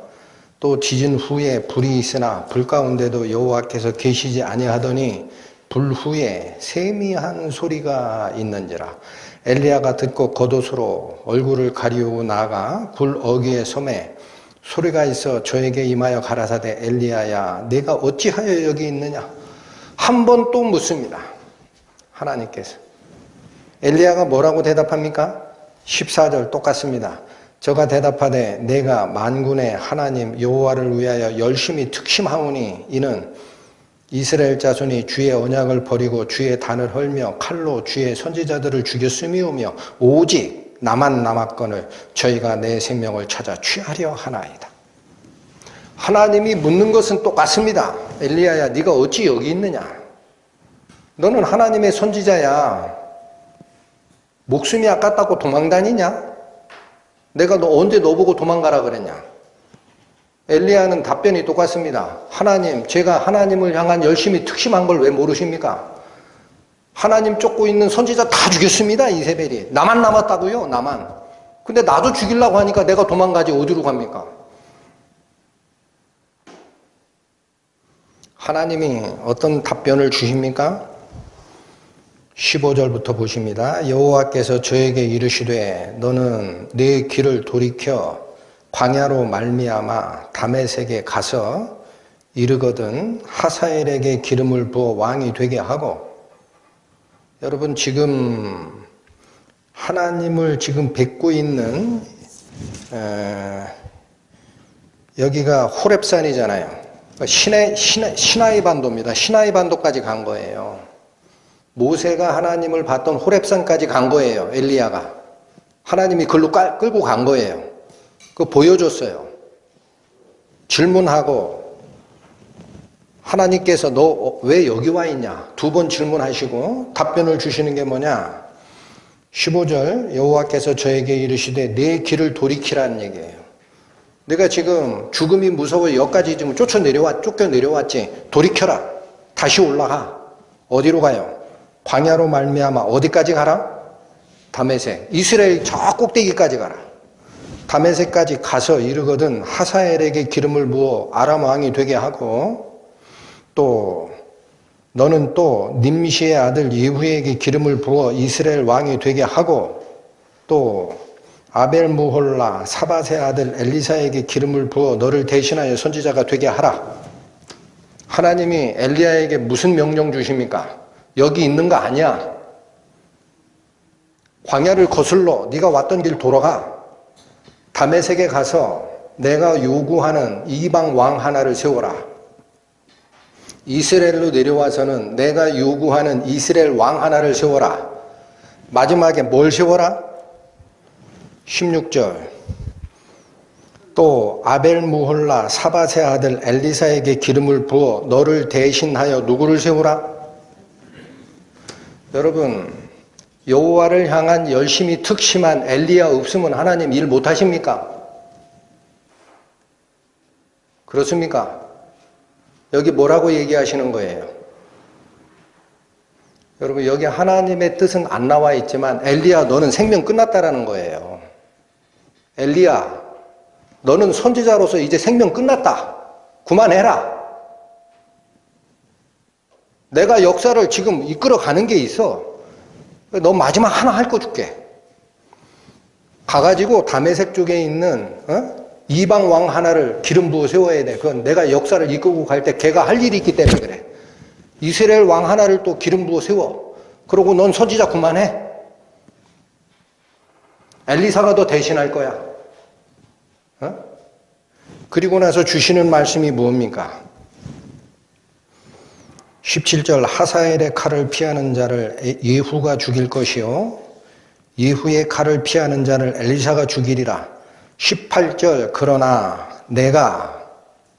또 지진 후에 불이 있으나 불 가운데도 여호와께서 계시지 아니하더니 불 후에 세미한 소리가 있는지라. 엘리야가 듣고 겉옷으로 얼굴을 가리우고 나아가 굴 어귀에 섬에 소리가 있어 저에게 임하여 가라사대 엘리야야 내가 어찌하여 여기 있느냐. 한 번 또 묻습니다. 하나님께서. 엘리야가 뭐라고 대답합니까? 14절 똑같습니다. 저가 대답하되 내가 만군의 하나님 여호와를 위하여 열심히 특심하오니 이는 이스라엘 자손이 주의 언약을 버리고 주의 단을 헐며 칼로 주의 선지자들을 죽였음이오며 오직 나만 남았거늘 저희가 내 생명을 찾아 취하려 하나이다. 하나님이 묻는 것은 똑같습니다. 엘리야야, 네가 어찌 여기 있느냐? 너는 하나님의 선지자야. 목숨이 아깝다고 도망다니냐? 내가 너 언제 너 보고 도망가라 그랬냐? 엘리야는 답변이 똑같습니다. 하나님, 제가 하나님을 향한 열심히 특심한 걸 왜 모르십니까? 하나님 쫓고 있는 선지자 다 죽였습니다. 이세벨이. 나만 남았다고요. 나만. 근데 나도 죽이려고 하니까 내가 도망가지 어디로 갑니까? 하나님이 어떤 답변을 주십니까? 15절부터 보십니다. 여호와께서 저에게 이르시되 너는 내 길을 돌이켜 광야로 말미암아 다메섹에 가서 이르거든 하사엘에게 기름을 부어 왕이 되게 하고. 여러분, 지금 하나님을 지금 뵙고 있는 여기가 호렙산이잖아요. 시나이 반도입니다. 시나이 반도까지 간 거예요. 모세가 하나님을 봤던 호렙산까지 간 거예요. 엘리야가. 하나님이 글로 끌고 간 거예요. 그거 보여줬어요. 질문하고 하나님께서 너 왜 여기 와 있냐? 2번 질문하시고 답변을 주시는 게 뭐냐? 15절 여호와께서 저에게 이르시되 내 길을 돌이키라는 얘기예요. 내가 지금 죽음이 무서워 여기까지 지금 쫓겨 내려왔지. 돌이켜라. 다시 올라가. 어디로 가요? 광야로 말미암아 어디까지 가라? 다메섹. 이스라엘 저 꼭대기까지 가라. 다메섹까지 가서 이르거든 하사엘에게 기름을 부어 아람 왕이 되게 하고 또 너는 또 님시의 아들 예후에게 기름을 부어 이스라엘 왕이 되게 하고 또 아벨무홀라 사밧의 아들 엘리사에게 기름을 부어 너를 대신하여 선지자가 되게 하라. 하나님이 엘리야에게 무슨 명령 주십니까? 여기 있는 거 아니야. 광야를 거슬러 네가 왔던 길 돌아가. 다메섹에 가서 내가 요구하는 이방 왕 하나를 세워라. 이스라엘로 내려와서는 내가 요구하는 이스라엘 왕 하나를 세워라. 마지막에 뭘 세워라? 16절 또 아벨무홀라 사밧의 아들 엘리사에게 기름을 부어 너를 대신하여 누구를 세우라? 여러분, 여호와를 향한 열심히 특심한 엘리야 없으면 하나님 일 못하십니까? 그렇습니까? 여기 뭐라고 얘기하시는 거예요? 여러분, 여기 하나님의 뜻은 안 나와 있지만 엘리야 너는 생명 끝났다라는 거예요. 엘리야, 너는 선지자로서 이제 생명 끝났다. 그만해라. 내가 역사를 지금 이끌어가는 게 있어. 너 마지막 하나 할 거 줄게. 가가지고 다메섹 쪽에 있는 이방 왕 하나를 기름 부어 세워야 돼. 그건 내가 역사를 이끌고 갈 때 걔가 할 일이 있기 때문에 그래. 이스라엘 왕 하나를 또 기름 부어 세워. 그러고 넌 선지자 그만해. 엘리사가 너 대신할 거야. 그리고 나서 주시는 말씀이 뭡니까? 17절 하사엘의 칼을 피하는 자를 예후가 죽일 것이요 예후의 칼을 피하는 자를 엘리사가 죽이리라. 18절 그러나 내가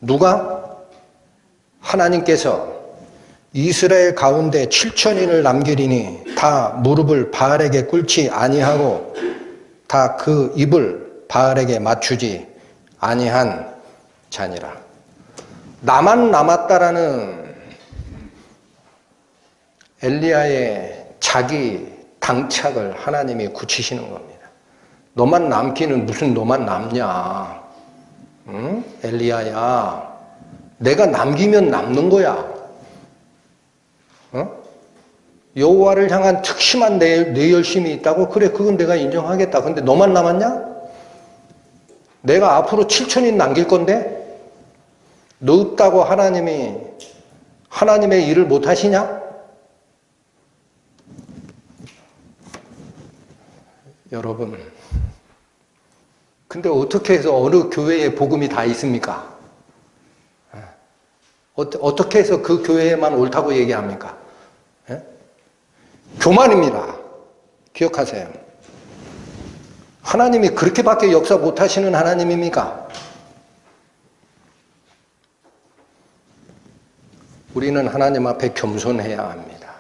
누가? 하나님께서 이스라엘 가운데 7천인을 남기리니 다 무릎을 바알에게 꿇지 아니하고 다 그 입을 바알에게 맞추지 아니한 자니라. 나만 남았다라는 엘리야의 자기 당착을 하나님이 굳히시는 겁니다. 너만 남기는 무슨 너만 남냐? 응? 엘리야야, 내가 남기면 남는 거야. 여호와를 향한 특심한 내 열심이 있다고? 그래, 그건 내가 인정하겠다. 근데 너만 남았냐? 내가 앞으로 7천인 남길 건데 너 없다고 하나님이 하나님의 일을 못 하시냐? 여러분, 근데 어떻게 해서 어느 교회에 복음이 다 있습니까? 어떻게 해서 그 교회에만 옳다고 얘기합니까? 예? 교만입니다. 기억하세요. 하나님이 그렇게밖에 역사 못하시는 하나님입니까? 우리는 하나님 앞에 겸손해야 합니다.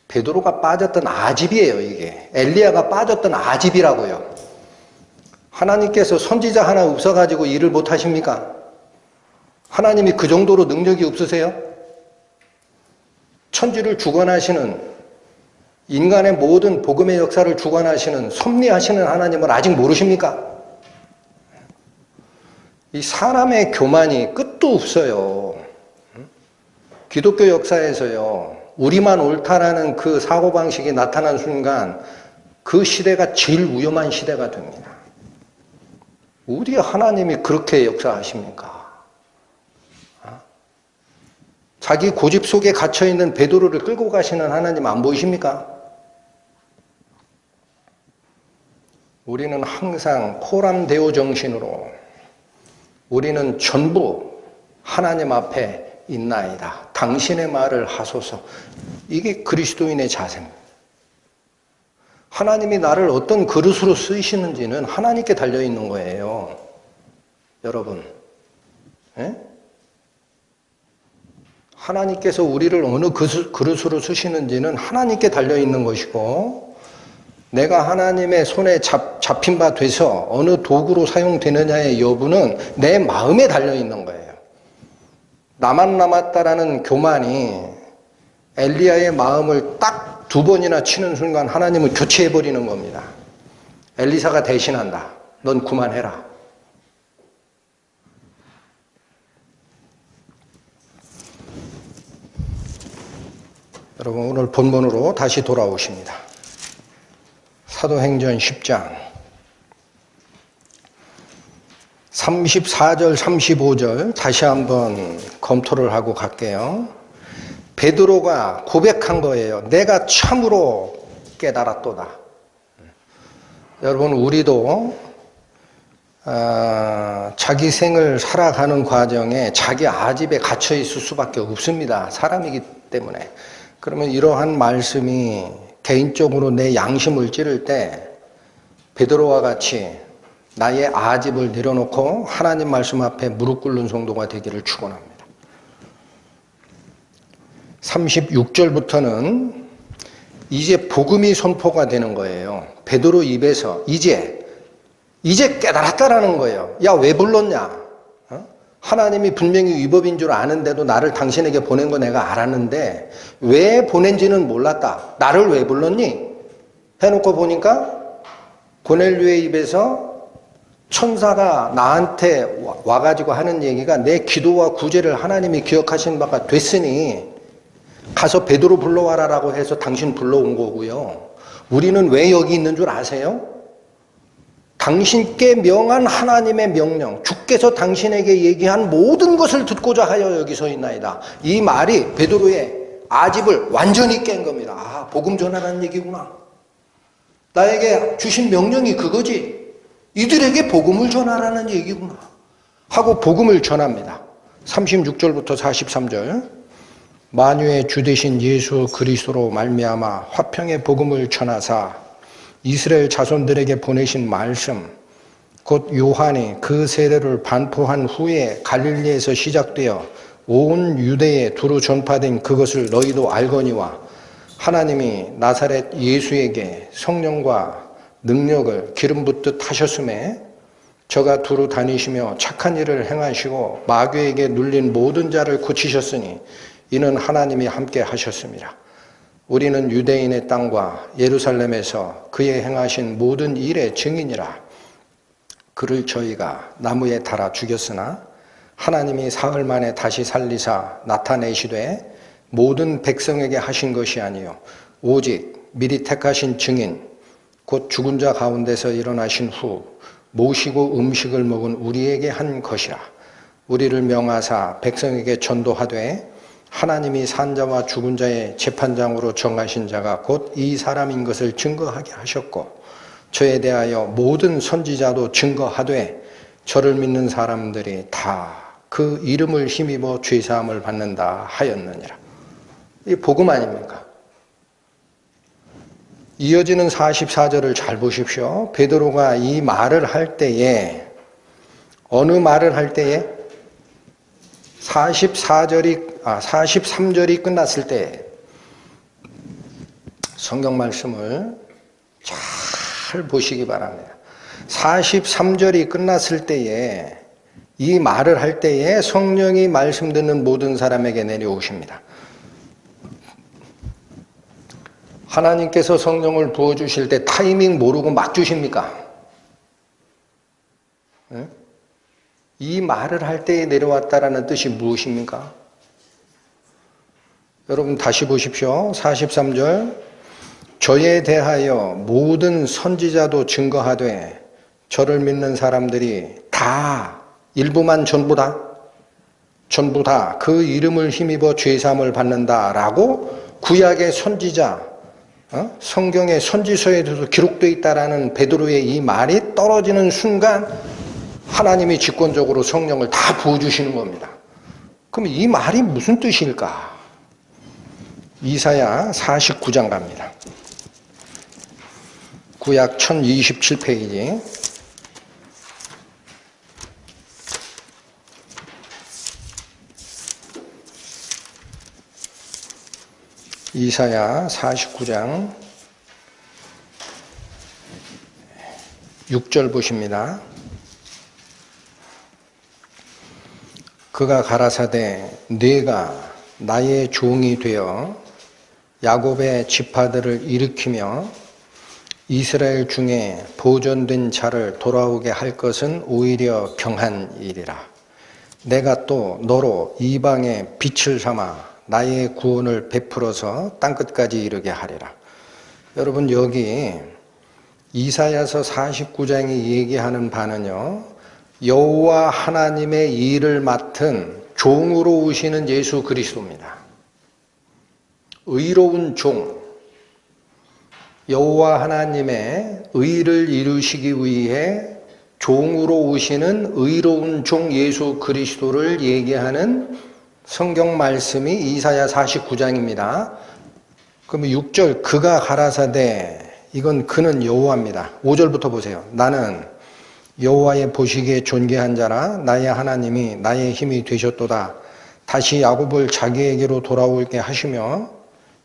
베드로가 빠졌던 아집이에요, 이게. 엘리야가 빠졌던 아집이라고요. 하나님께서 선지자 하나 없어가지고 일을 못하십니까? 하나님이 그 정도로 능력이 없으세요? 천지를 주관하시는, 인간의 모든 복음의 역사를 주관하시는, 섭리하시는 하나님을 아직 모르십니까? 이 사람의 교만이 끝도 없어요. 기독교 역사에서요, 우리만 옳다라는 그 사고방식이 나타난 순간 그 시대가 제일 위험한 시대가 됩니다. 어디 하나님이 그렇게 역사하십니까? 자기 고집 속에 갇혀있는 베드로를 끌고 가시는 하나님 안 보이십니까? 우리는 항상 코람데오 정신으로 우리는 전부 하나님 앞에 있나이다. 당신의 말을 하소서. 이게 그리스도인의 자세입니다. 하나님이 나를 어떤 그릇으로 쓰시는지는 하나님께 달려있는 거예요. 여러분. 예? 하나님께서 우리를 어느 그릇으로 쓰시는지는 하나님께 달려있는 것이고, 내가 하나님의 손에 잡힌 바 돼서 어느 도구로 사용되느냐의 여부는 내 마음에 달려있는 거예요. 나만 남았다라는 교만이 엘리야의 마음을 딱 2번이나 치는 순간 하나님은 교체해버리는 겁니다. 엘리사가 대신한다. 넌 그만해라. 여러분, 오늘 본문으로 다시 돌아오십니다. 사도행전 10장 34절 35절 다시 한번 검토를 하고 갈게요. 베드로가 고백한 거예요. 내가 참으로 깨달았도다. 여러분, 우리도 자기 생을 살아가는 과정에 자기 아집에 갇혀 있을 수밖에 없습니다. 사람이기 때문에. 그러면 이러한 말씀이 개인적으로 내 양심을 찌를 때 베드로와 같이 나의 아집을 내려놓고 하나님 말씀 앞에 무릎 꿇는 성도가 되기를 축원합니다. 36절부터는 이제 복음이 선포가 되는 거예요. 베드로 입에서 이제 깨달았다라는 거예요. 야, 왜 불렀냐? 하나님이 분명히 위법인 줄 아는데도 나를 당신에게 보낸 거 내가 알았는데 왜 보낸지는 몰랐다. 나를 왜 불렀니? 해놓고 보니까 고넬료의 입에서 천사가 나한테 와가지고 하는 얘기가 내 기도와 구제를 하나님이 기억하신 바가 됐으니 가서 베드로 불러와라라고 해서 당신 불러온 거고요. 우리는 왜 여기 있는 줄 아세요? 당신께 명한 하나님의 명령, 주께서 당신에게 얘기한 모든 것을 듣고자 하여 여기 서 있나이다. 이 말이 베드로의 아집을 완전히 깬 겁니다. 아, 복음 전하라는 얘기구나. 나에게 주신 명령이 그거지. 이들에게 복음을 전하라는 얘기구나. 하고 복음을 전합니다. 36절부터 43절. 만유의 주 되신 예수 그리스도로 말미암아 화평의 복음을 전하사 이스라엘 자손들에게 보내신 말씀, 곧 요한이 그 세례를 반포한 후에 갈릴리에서 시작되어 온 유대에 두루 전파된 그것을 너희도 알거니와 하나님이 나사렛 예수에게 성령과 능력을 기름 붓듯 하셨음에 저가 두루 다니시며 착한 일을 행하시고 마귀에게 눌린 모든 자를 고치셨으니 이는 하나님이 함께 하셨습니다. 우리는 유대인의 땅과 예루살렘에서 그의 행하신 모든 일의 증인이라. 그를 저희가 나무에 달아 죽였으나 하나님이 사흘 만에 다시 살리사 나타내시되 모든 백성에게 하신 것이 아니요 오직 미리 택하신 증인 곧 죽은 자 가운데서 일어나신 후 모시고 음식을 먹은 우리에게 한 것이라. 우리를 명하사 백성에게 전도하되 하나님이 산자와 죽은 자의 재판장으로 정하신 자가 곧 이 사람인 것을 증거하게 하셨고 저에 대하여 모든 선지자도 증거하되 저를 믿는 사람들이 다 그 이름을 힘입어 죄사함을 받는다 하였느니라. 이 복음 아닙니까? 이어지는 44절을 잘 보십시오. 베드로가 이 말을 할 때에, 어느 말을 할 때에? 43절이 끝났을 때 성경 말씀을 잘 보시기 바랍니다. 43절이 끝났을 때에, 이 말을 할 때에 성령이 말씀 듣는 모든 사람에게 내려오십니다. 하나님께서 성령을 부어주실 때 타이밍 모르고 막 주십니까? 네? 이 말을 할 때에 내려왔다라는 뜻이 무엇입니까? 여러분 다시 보십시오. 43절. 저에 대하여 모든 선지자도 증거하되 저를 믿는 사람들이 다, 일부만 전부 다 그 이름을 힘입어 죄사함을 받는다라고 구약의 선지자, 성경의 선지서에도 기록되어 있다라는 베드로의 이 말이 떨어지는 순간 하나님이 직권적으로 성령을 다 부어주시는 겁니다. 그럼 이 말이 무슨 뜻일까? 이사야 49장 갑니다. 구약 1027페이지. 이사야 49장 6절 보십니다. 그가 가라사대 네가 나의 종이 되어 야곱의 지파들을 일으키며 이스라엘 중에 보존된 자를 돌아오게 할 것은 오히려 경한 일이라. 내가 또 너로 이방의 빛을 삼아 나의 구원을 베풀어서 땅끝까지 이르게 하리라. 여러분 여기 이사야서 49장이 얘기하는 바는요, 여호와 하나님의 일을 맡은 종으로 오시는 예수 그리스도입니다. 의로운 종, 여호와 하나님의 의를 이루시기 위해 종으로 오시는 의로운 종 예수 그리스도를 얘기하는 성경 말씀이 이사야 49장입니다. 그러면 6절 그가 가라사대, 이건 그는 여호와입니다. 5절부터 보세요. 나는 여호와의 보시기에 존귀한 자라. 나의 하나님이 나의 힘이 되셨도다. 다시 야곱을 자기에게로 돌아오게 하시며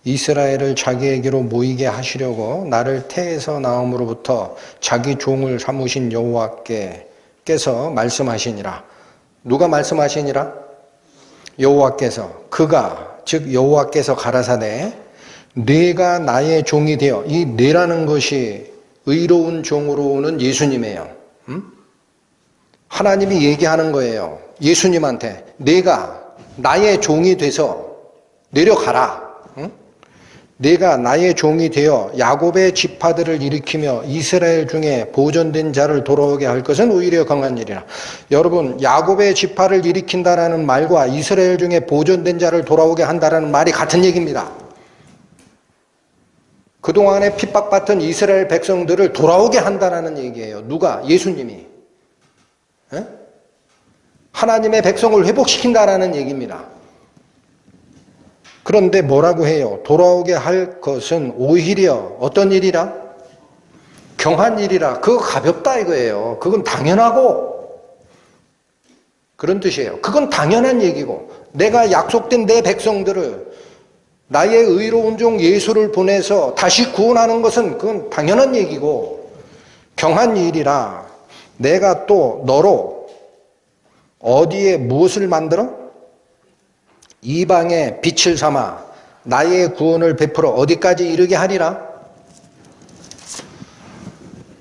이스라엘을 자기에게로 모이게 하시려고 나를 태에서 나옴으로부터 자기 종을 삼으신 여호와께서 말씀하시니라. 누가 말씀하시니라? 여호와께서. 그가, 즉 여호와께서 가라사대 네가 나의 종이 되어, 이 네라는 것이 의로운 종으로 오는 예수님이에요. 하나님이 얘기하는 거예요. 예수님한테 네가 나의 종이 돼서 내려가라. 네가 나의 종이 되어 야곱의 지파들을 일으키며 이스라엘 중에 보존된 자를 돌아오게 할 것은 오히려 강한 일이라. 여러분, 야곱의 지파를 일으킨다라는 말과 이스라엘 중에 보존된 자를 돌아오게 한다라는 말이 같은 얘기입니다. 그동안에 핍박받던 이스라엘 백성들을 돌아오게 한다라는 얘기예요. 누가? 예수님이. 하나님의 백성을 회복시킨다라는 얘기입니다. 그런데 뭐라고 해요? 돌아오게 할 것은 오히려 어떤 일이라? 경한 일이라. 그거 가볍다 이거예요. 그건 당연하고 그런 뜻이에요. 그건 당연한 얘기고, 내가 약속된 내 백성들을 나의 의로운 종 예수를 보내서 다시 구원하는 것은 그건 당연한 얘기고, 경한 일이라. 내가 또 너로 어디에 무엇을 만들어? 이방의 빛을 삼아 나의 구원을 베풀어 어디까지 이르게 하리라?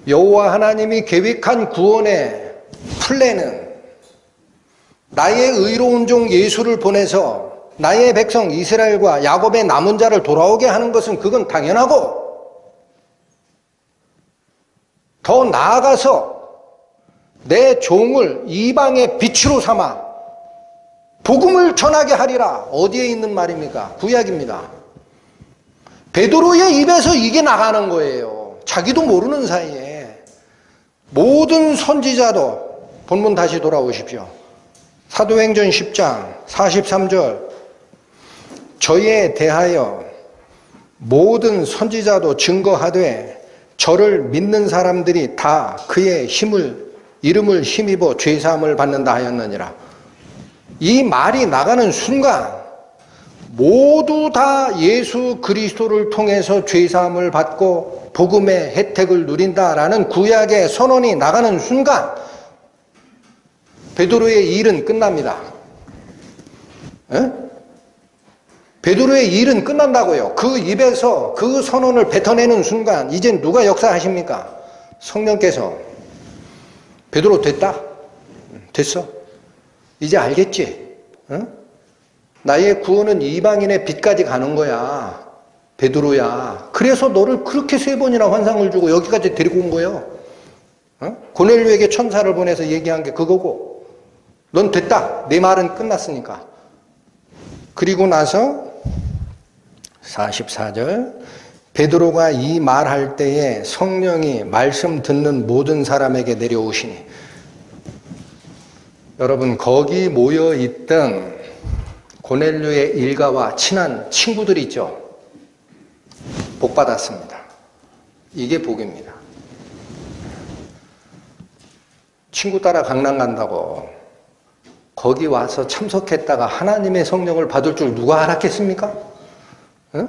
여호와 하나님이 계획한 구원의 플랜은 나의 의로운 종 예수를 보내서 나의 백성 이스라엘과 야곱의 남은 자를 돌아오게 하는 것은 그건 당연하고, 더 나아가서 내 종을 이방의 빛으로 삼아 복음을 전하게 하리라. 어디에 있는 말입니까? 구약입니다. 베드로의 입에서 이게 나가는 거예요. 자기도 모르는 사이에. 모든 선지자도, 본문 다시 돌아오십시오. 사도행전 10장 43절, 저에 대하여 모든 선지자도 증거하되 저를 믿는 사람들이 다 그의 이름을 힘입어 죄사함을 받는다 하였느니라. 이 말이 나가는 순간 모두 다 예수 그리스도를 통해서 죄사함을 받고 복음의 혜택을 누린다라는 구약의 선언이 나가는 순간 베드로의 일은 끝납니다. 에? 베드로의 일은 끝난다고요. 그 입에서 그 선언을 뱉어내는 순간 이젠 누가 역사하십니까? 성령께서. 베드로 됐다? 됐어. 이제 알겠지? 응? 나의 구원은 이방인의 빛까지 가는 거야. 베드로야. 그래서 너를 그렇게 3번이나 환상을 주고 여기까지 데리고 온 거예요. 응? 고넬료에게 천사를 보내서 얘기한 게 그거고, 넌 됐다. 내 말은 끝났으니까. 그리고 나서 44절, 베드로가 이 말할 때에 성령이 말씀 듣는 모든 사람에게 내려오시니. 여러분, 거기 모여있던 고넬료의 일가와 친한 친구들이 있죠. 복 받았습니다. 이게 복입니다. 친구 따라 강남 간다고 거기 와서 참석했다가 하나님의 성령을 받을 줄 누가 알았겠습니까? 응?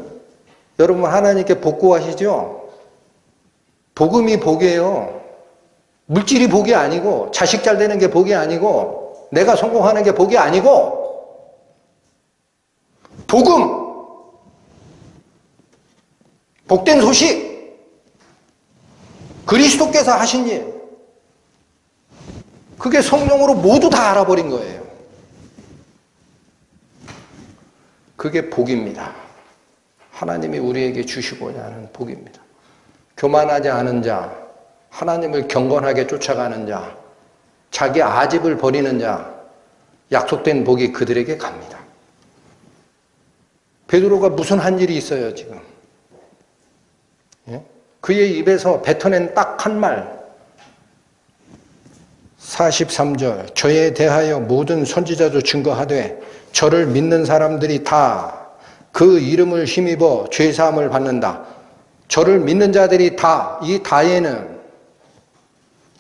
여러분, 하나님께 복 구하시죠? 복음이 복이에요. 물질이 복이 아니고, 자식 잘 되는 게 복이 아니고, 내가 성공하는 게 복이 아니고, 복음! 복된 소식! 그리스도께서 하신 일! 그게 성령으로 모두 다 알아버린 거예요. 그게 복입니다. 하나님이 우리에게 주시고자 하는 복입니다. 교만하지 않은 자, 하나님을 경건하게 쫓아가는 자, 자기 아집을 버리는 자, 약속된 복이 그들에게 갑니다. 베드로가 무슨 한 일이 있어요, 지금? 예? 그의 입에서 뱉어낸 딱 한 말, 43절, 저에 대하여 모든 선지자도 증거하되 저를 믿는 사람들이 다 그 이름을 힘입어 죄사함을 받는다. 저를 믿는 자들이 다, 이 다에는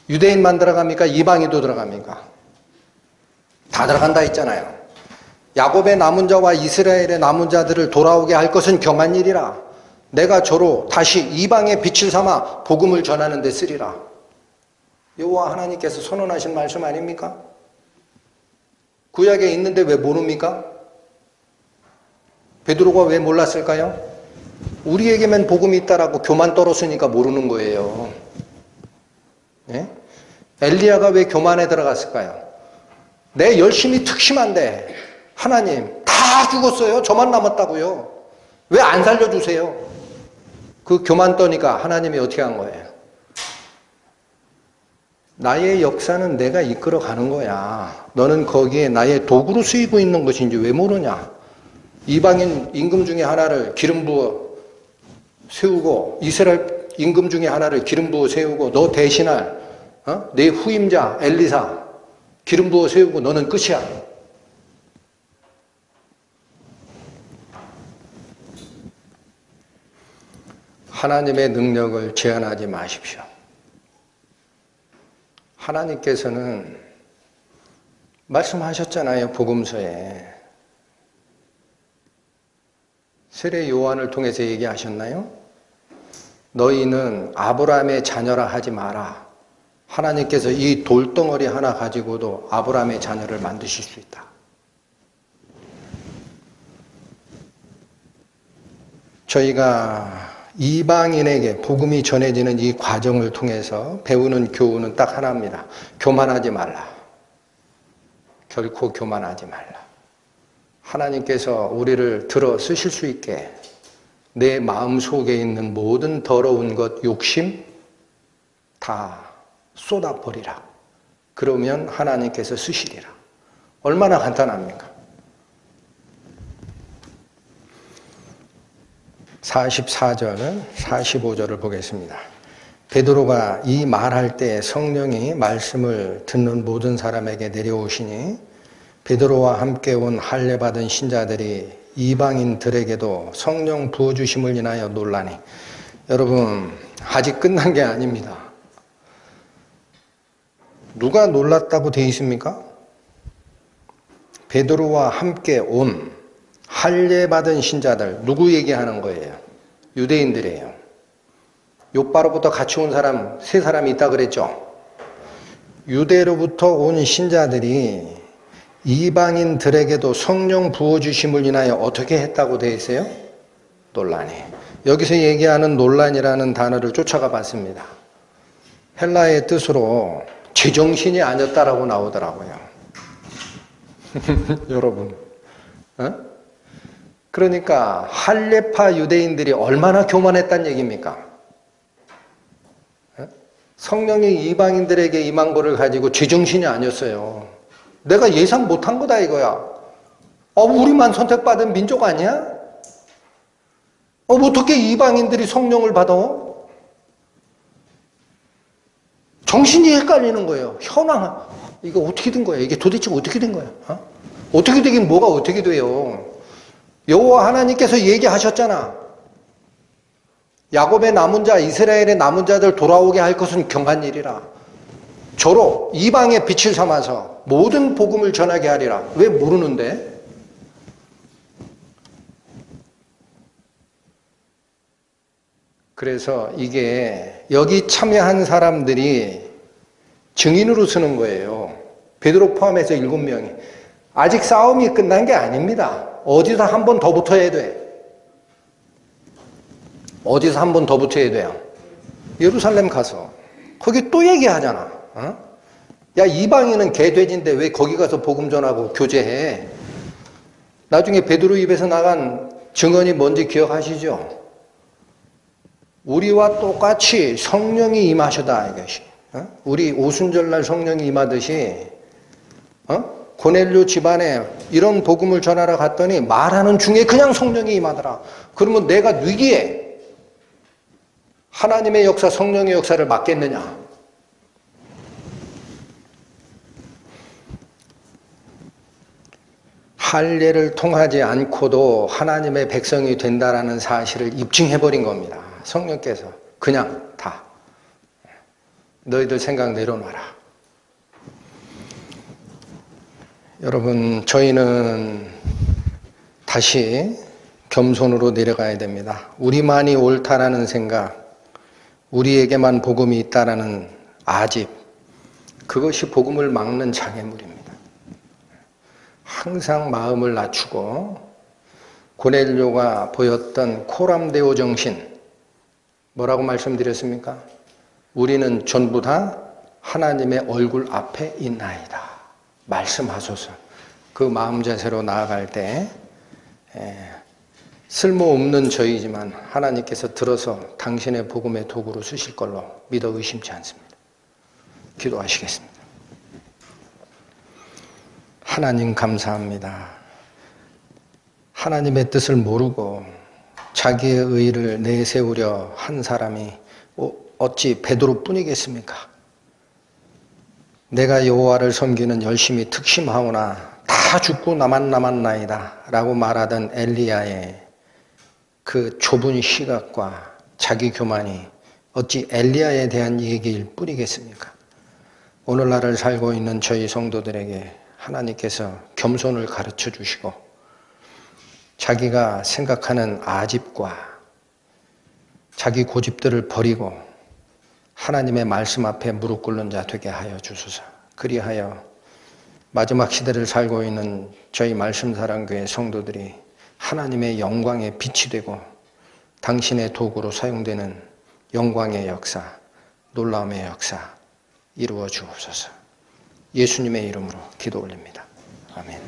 유대인만 들어갑니까? 이방인도 들어갑니까? 다 들어간다 했잖아요. 야곱의 남은 자와 이스라엘의 남은 자들을 돌아오게 할 것은 경한 일이라. 내가 저로 다시 이방의 빛을 삼아 복음을 전하는 데 쓰리라. 여호와 하나님께서 선언하신 말씀 아닙니까? 구약에 있는데 왜 모릅니까? 베드로가 왜 몰랐을까요? 우리에게만 복음이 있다라고 교만 떨었으니까 모르는 거예요. 예? 엘리야가 왜 교만에 들어갔을까요? 내 열심히 특심한데 하나님 다 죽었어요. 저만 남았다고요. 왜 안 살려주세요? 그 교만 떠니까 하나님이 어떻게 한 거예요? 나의 역사는 내가 이끌어 가는 거야. 너는 거기에 나의 도구로 쓰이고 있는 것인지 왜 모르냐? 이방인 임금 중에 하나를 기름 부어 세우고, 이스라엘 임금 중에 하나를 기름 부어 세우고, 너 대신할 내 후임자 엘리사 기름 부어 세우고 너는 끝이야. 하나님의 능력을 제한하지 마십시오. 하나님께서는 말씀하셨잖아요. 복음서에. 세례 요한을 통해서 얘기하셨나요? 너희는 아브라함의 자녀라 하지 마라. 하나님께서 이 돌덩어리 하나 가지고도 아브라함의 자녀를 만드실 수 있다. 저희가 이방인에게 복음이 전해지는 이 과정을 통해서 배우는 교훈은 딱 하나입니다. 교만하지 말라. 결코 교만하지 말라. 하나님께서 우리를 들어 쓰실 수 있게 내 마음 속에 있는 모든 더러운 것, 욕심 다 쏟아버리라. 그러면 하나님께서 쓰시리라. 얼마나 간단합니까? 44절, 45절을 보겠습니다. 베드로가 이 말할 때 성령이 말씀을 듣는 모든 사람에게 내려오시니 베드로와 함께 온 할례 받은 신자들이 이방인들에게도 성령 부어주심을 인하여 놀라니. 여러분, 아직 끝난 게 아닙니다. 누가 놀랐다고 되어 있습니까? 베드로와 함께 온 할례 받은 신자들, 누구 얘기하는 거예요? 유대인들이에요. 요바로부터 같이 온 사람 세 사람이 있다 그랬죠. 유대로부터 온 신자들이 이방인들에게도 성령 부어주심을 인하여 어떻게 했다고 되어 있어요? 논란이. 여기서 얘기하는 논란이라는 단어를 쫓아가 봤습니다. 헬라의 뜻으로 제정신이 아니었다라고 나오더라고요. 여러분, 그러니까 할례파 유대인들이 얼마나 교만했단 얘기입니까? 성령이 이방인들에게 임한 거를 가지고 제정신이 아니었어요. 내가 예상 못한 거다 이거야. 우리만 선택받은 민족 아니야? 어떻게 이방인들이 성령을 받아? 정신이 헷갈리는 거예요. 현황, 이거 어떻게 된 거야? 이게 도대체 어떻게 된 거야? 어떻게 되긴 뭐가 어떻게 돼요? 여호와 하나님께서 얘기하셨잖아. 야곱의 남은 자, 이스라엘의 남은 자들 돌아오게 할 것은 경한 일이라. 저로 이방의 빛을 삼아서 모든 복음을 전하게 하리라. 왜 모르는데? 그래서 이게 여기 참여한 사람들이 증인으로 쓰는 거예요. 베드로 포함해서 7명이. 아직 싸움이 끝난 게 아닙니다. 어디서 한 번 더 붙어야 돼. 어디서 한 번 더 붙어야 돼요? 예루살렘 가서. 거기 또 얘기하잖아. 야, 이방인은 개돼지인데 왜 거기 가서 복음 전하고 교제해? 나중에 베드로 입에서 나간 증언이 뭔지 기억하시죠? 우리와 똑같이 성령이 임하시다 이것이. 우리 오순절날 성령이 임하듯이 고넬료 집안에 이런 복음을 전하러 갔더니 말하는 중에 그냥 성령이 임하더라. 그러면 내가 위기에 하나님의 역사, 성령의 역사를 맡겠느냐? 할례를 통하지 않고도 하나님의 백성이 된다라는 사실을 입증해버린 겁니다. 성령께서 그냥 다 너희들 생각 내려놔라. 여러분, 저희는 다시 겸손으로 내려가야 됩니다. 우리만이 옳다라는 생각, 우리에게만 복음이 있다라는 아집, 그것이 복음을 막는 장애물입니다. 항상 마음을 낮추고 고넬료가 보였던 코람데오 정신, 뭐라고 말씀드렸습니까? 우리는 전부 다 하나님의 얼굴 앞에 있나이다. 말씀하소서. 그 마음 자세로 나아갈 때 쓸모없는 저희지만 하나님께서 들어서 당신의 복음의 도구로 쓰실 걸로 믿어 의심치 않습니다. 기도하시겠습니다. 하나님 감사합니다. 하나님의 뜻을 모르고 자기의 의를 내세우려 한 사람이 어찌 베드로뿐이겠습니까? 내가 여호와를 섬기는 열심히 특심하오나 다 죽고 나만 남았나이다 라고 말하던 엘리야의 그 좁은 시각과 자기 교만이 어찌 엘리야에 대한 얘기일 뿐이겠습니까? 오늘날을 살고 있는 저희 성도들에게 하나님께서 겸손을 가르쳐 주시고 자기가 생각하는 아집과 자기 고집들을 버리고 하나님의 말씀 앞에 무릎 꿇는 자 되게 하여 주소서. 그리하여 마지막 시대를 살고 있는 저희 말씀사랑교회 성도들이 하나님의 영광의 빛이 되고 당신의 도구로 사용되는 영광의 역사, 놀라움의 역사 이루어 주옵소서. 예수님의 이름으로 기도 올립니다. 아멘.